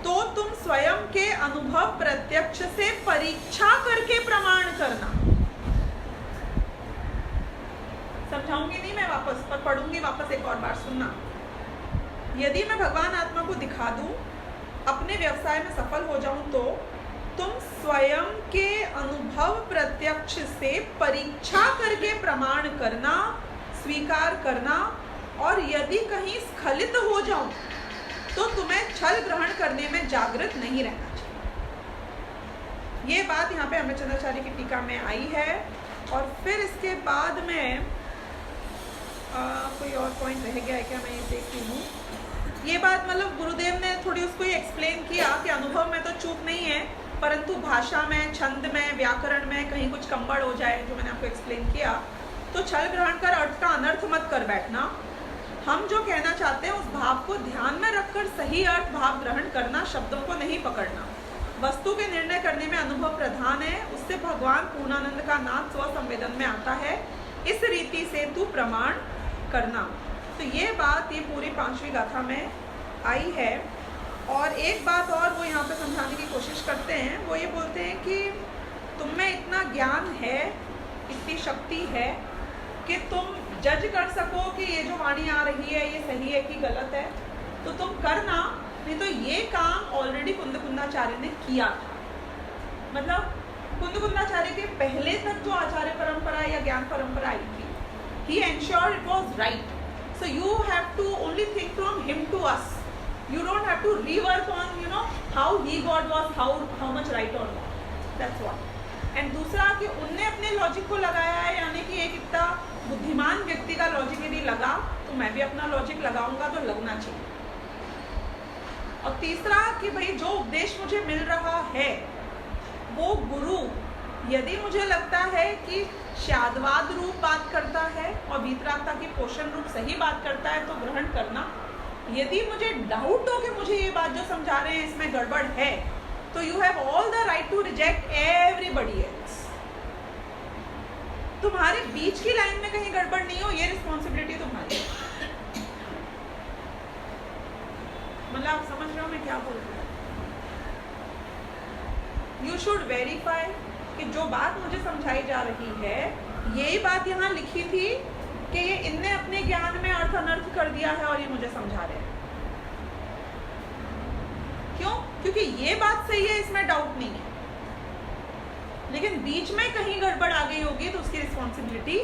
तो तुम स्वयं के अनुभव प्रत्यक्ष से परीक्षा करके प्रमाण करना। समझाऊंगी नहीं मैं वापस, पर पढ़ूंगी वापस एक और बार, सुनना। यदि मैं भगवान आत्मा को दिखा दूं, अपने व्यवसाय में सफल हो जाऊं, तो तुम स्वयं के अनुभव प्रत्यक्ष से परीक्षा करके प्रमाण करना, स्वीकार करना, और यदि कहीं स्खलित हो जाऊं तो तुम्हें छल ग्रहण करने में जागृत नहीं रहना चाहिए। ये बात यहाँ पे अमरचंद्राचार्य की टीका में आई है। और फिर इसके बाद में कोई और पॉइंट रह गया है क्या, मैं ये देखती हूँ। ये बात मतलब गुरुदेव ने थोड़ी उसको एक्सप्लेन किया कि अनुभव में तो चूक नहीं है, परंतु भाषा में, छंद में, व्याकरण में कहीं कुछ कंबड़ हो जाए, जो मैंने आपको एक्सप्लेन किया, तो छल ग्रहण कर अर्थ का अनर्थ मत कर बैठना। हम जो कहना चाहते हैं उस भाव को ध्यान में रखकर सही अर्थ भाव ग्रहण करना, शब्दों को नहीं पकड़ना। वस्तु के निर्णय करने में अनुभव प्रधान है, उससे भगवान पूर्णानंद का नाद स्व संवेदन में आता है। इस रीति से तू प्रमाण करना। तो ये बात ये पूरी 5वीं गाथा में आई है। और एक बात और वो यहाँ पे समझाने की कोशिश करते हैं, वो ये बोलते हैं कि तुम में इतना ज्ञान है, इतनी शक्ति है कि तुम जज कर सको कि ये जो वाणी आ रही है ये सही है कि गलत है, तो तुम करना। नहीं तो ये काम ऑलरेडी कुंदकुंदाचार्य ने किया था। मतलब कुंदकुंदाचार्य के पहले तक जो आचार्य परंपरा या ज्ञान परंपरा आई थी, he ensured it was right. So you have to only think from him to us. You don't have to rework on, you know, how he got was how much right or not. That's what. And दूसरा कि उनने अपने logic को लगाया है, यानी कि एक इतना बुद्धिमान व्यक्ति का लॉजिक यदि लगा तो मैं भी अपना लॉजिक लगाऊंगा, तो लगना चाहिए। और तीसरा कि भाई जो उपदेश मुझे मिल रहा है वो गुरु यदि मुझे लगता है कि शादवाद रूप बात करता है और वीतरागता की पोषण रूप सही बात करता है तो ग्रहण करना। यदि मुझे डाउट हो कि मुझे ये बात जो समझा रहे हैं इसमें गड़बड़ है, तो you have all the right to reject everybody else. तुम्हारे बीच की लाइन में कहीं गड़बड़ नहीं हो, ये रिस्पॉन्सिबिलिटी तुम्हारी है। मतलब आप समझ रहे हो मैं क्या बोल रही हूँ। यू शुड वेरीफाई कि जो बात मुझे समझाई जा रही है, यही बात यहाँ लिखी थी कि ये इनने अपने ज्ञान में अर्थ अनर्थ कर दिया है और ये मुझे समझा रहे हैं। क्यों? क्योंकि ये बात सही है, इसमें डाउट नहीं है, लेकिन बीच में कहीं गड़बड़ आ गई होगी तो उसकी रिस्पॉन्सिबिलिटी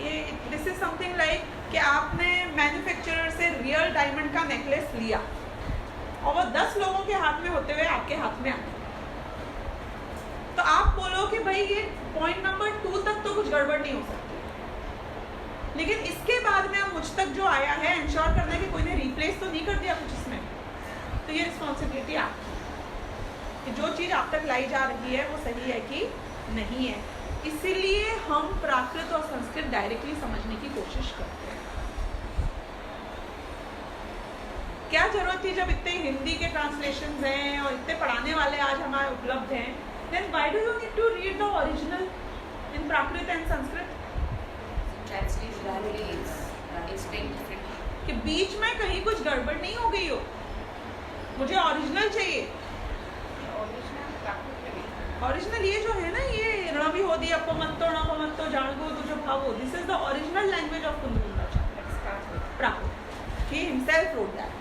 ये दिस इज समथिंग लाइक कि आपने मैन्युफैक्चरर से रियल डायमंड का नेकलेस लिया और वो 10 लोगों के हाथ में होते हुए आपके हाथ में आ गया, तो आप बोलो कि भाई ये पॉइंट नंबर 2 तक तो कुछ गड़बड़ नहीं हो सकती, लेकिन इसके बाद में अब मुझ तक जो आया है इंश्योर करना है कि कोई ने रिप्लेस तो नहीं कर दिया कुछ इसमें, तो ये रिस्पॉन्सिबिलिटी आपकी कि जो चीज़ आप तक लाई जा रही है वो सही है कि नहीं है। इसीलिए हम प्राकृत और संस्कृत डायरेक्टली समझने की कोशिश करते हैं। क्या जरूरत थी जब इतने हिंदी के ट्रांसलेशंस हैं और इतने पढ़ाने वाले आज हमारे उपलब्ध हैं, then why do you need to read the original in Prakrit and Sanskrit? कि बीच में कहीं कुछ गड़बड़ नहीं हो गई हो, मुझे ओरिजिनल चाहिए। ओरिजिनल ये जो है ना, ये रणवीर आदि होदी अपमत्तो नपमत्तो जाणगो तुझो भावो, this is the original language of Kundakundacharya Prakrit. He himself wrote that.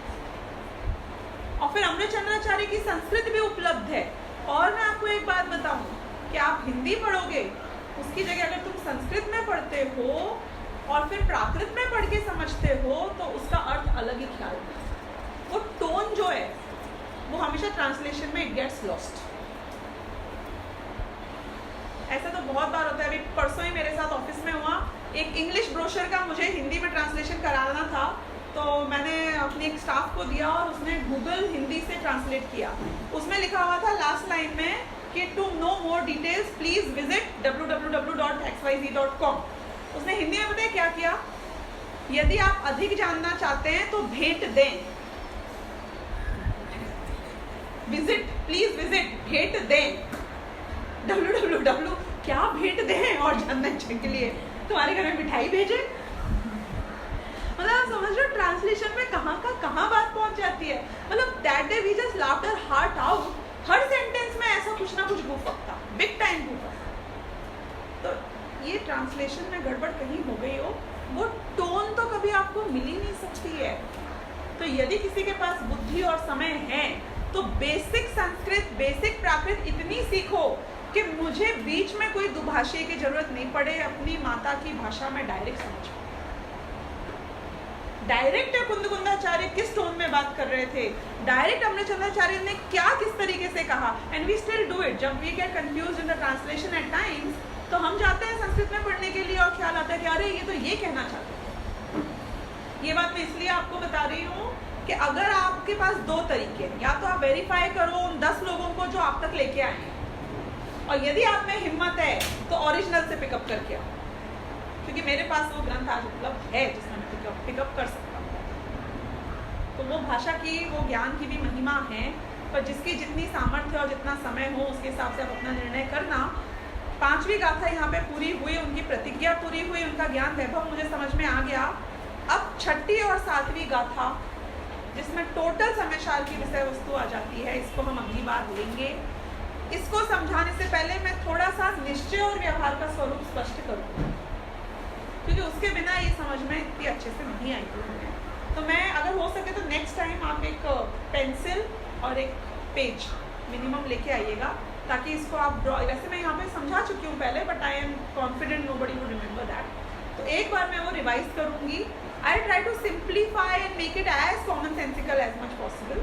और फिर अमृतचंद्राचार्य की संस्कृत भी उपलब्ध है। और मैं आपको एक बात बताऊं कि आप हिंदी पढ़ोगे उसकी जगह अगर तुम संस्कृत में पढ़ते हो और फिर प्राकृत में पढ़ के समझते हो तो उसका अर्थ अलग ही ख्याल है। वो टोन जो है वो हमेशा ट्रांसलेशन में इट गेट्स लॉस्ट। ऐसा तो बहुत बार होता है। अभी परसों ही मेरे साथ ऑफिस में हुआ, एक इंग्लिश ब्रोशर का मुझे हिंदी में ट्रांसलेशन कराना था, तो मैंने अपने एक स्टाफ को दिया और उसने गूगल हिंदी से ट्रांसलेट किया। उसमें लिखा हुआ था लास्ट लाइन में कि to know more details please visit www.xyz.com। उसने हिंदी में पता है क्या किया? यदि आप अधिक जानना चाहते हैं तो भेंट दें, विजिट प्लीज विजिट, भेंट दें www क्या भेंट दें और जानने के लिए तुम्हारे घर में मिठाई भेजे। मतलब आप समझ रहे हो ट्रांसलेशन में कहाँ का कहाँ बात पहुंच जाती है। मतलब that day we just laughed our heart out. हर सेंटेंस में ऐसा कुछ ना कुछ गुफकता, बिग टाइम गुफक। तो ये ट्रांसलेशन में गड़बड़ कहीं हो गई हो, वो टोन तो कभी आपको मिल ही नहीं सकती है। तो यदि किसी के पास बुद्धि और समय है तो बेसिक संस्कृत, बेसिक प्राकृत इतनी सीखो कि मुझे बीच में कोई दुभाषी की जरूरत नहीं पड़े, अपनी माता की भाषा में डायरेक्ट समझ। डायरेक्ट कुंदकुंदाचार्य किस टोन में बात कर रहे थे, डायरेक्ट अमृतचंद्राचार्य ने क्या किस तरीके से कहा, and we still do it. जब we get confused in the translation at times, तो हम जाते हैं संस्कृत में पढ़ने के लिए और ख्याल आता है कि अरे ये तो ये कहना चाहते हैं। ये बात मैं इसलिए आपको बता रही हूँ कि अगर आपके पास दो तरीके हैं, या तो आप वेरीफाई करो उन 10 लोगों को जो आप तक लेके आए हैं, और यदि आप में हिम्मत है तो ओरिजिनल से पिकअप करके आओ, क्योंकि मेरे पास वो ग्रंथ आज उपलब्ध है जिसमें मैं पिकअप कर सकता हूँ। तो वो भाषा की, वो ज्ञान की भी महिमा है, पर जिसकी जितनी सामर्थ्य और जितना समय हो उसके हिसाब से आप अपना निर्णय करना। 5वीं गाथा यहाँ पे पूरी हुई, उनकी प्रतिज्ञा पूरी हुई, उनका ज्ञान वैभव मुझे समझ में आ गया। अब 6ठी और 7वीं गाथा जिसमें टोटल समयसार की विषय वस्तु आ जाती है, इसको हम अगली बार लेंगे। इसको समझाने से पहले मैं थोड़ा सा निश्चय और व्यवहार का स्वरूप स्पष्ट करूँगी, क्योंकि उसके बिना ये समझ में इतनी अच्छे से नहीं आई थी मुझे। तो मैं अगर हो सके तो नेक्स्ट टाइम आप एक पेंसिल और एक पेज मिनिमम लेके आइएगा, ताकि इसको आप ड्रॉ, वैसे मैं यहाँ पे समझा चुकी हूँ पहले, but I am confident nobody would remember that. तो एक बार मैं वो रिवाइज करूँगी। I try to simplify and make it as common sensical as much possible,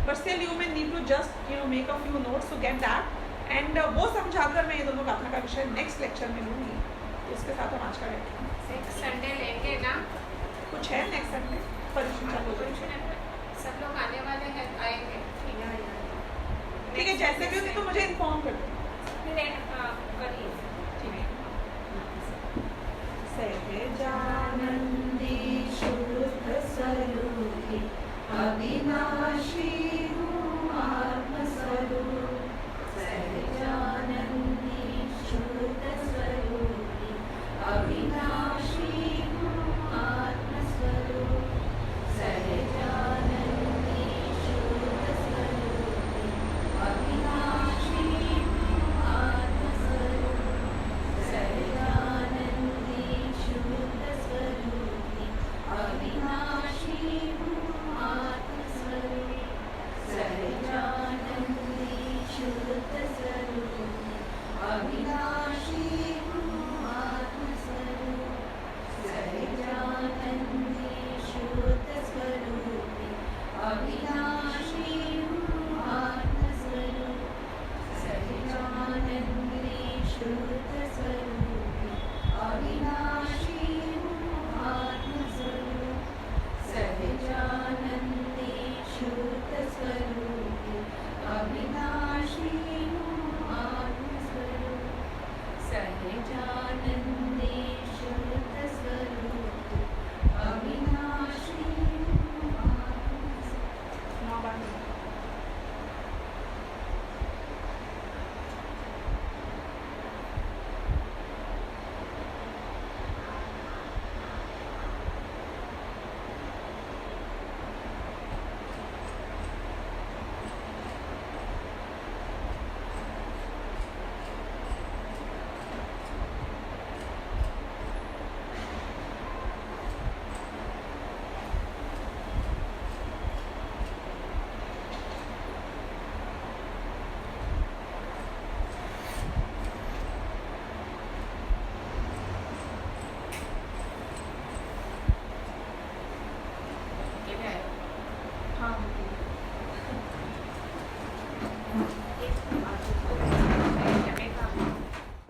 but still you may need to just make a few notes to get that. And वो समझाकर मैं ये दोनों गाथा का विषय नेक्स्ट लेक्चर में लूँगी। तो उसके साथ हम आज का बैठेंगे। नेक्स्ट संडे लेंगे ना, कुछ है नेक्स्ट संडे परीक्षा चालू हो गई। सब लोग आने वाले हैं, आएंगे। ठीक है, जैसे भी हो तो मुझे इन्फॉर्म कर दो। करिए। ठीक है। सहजानंदी शुद्ध स्वरूपी अविनाशी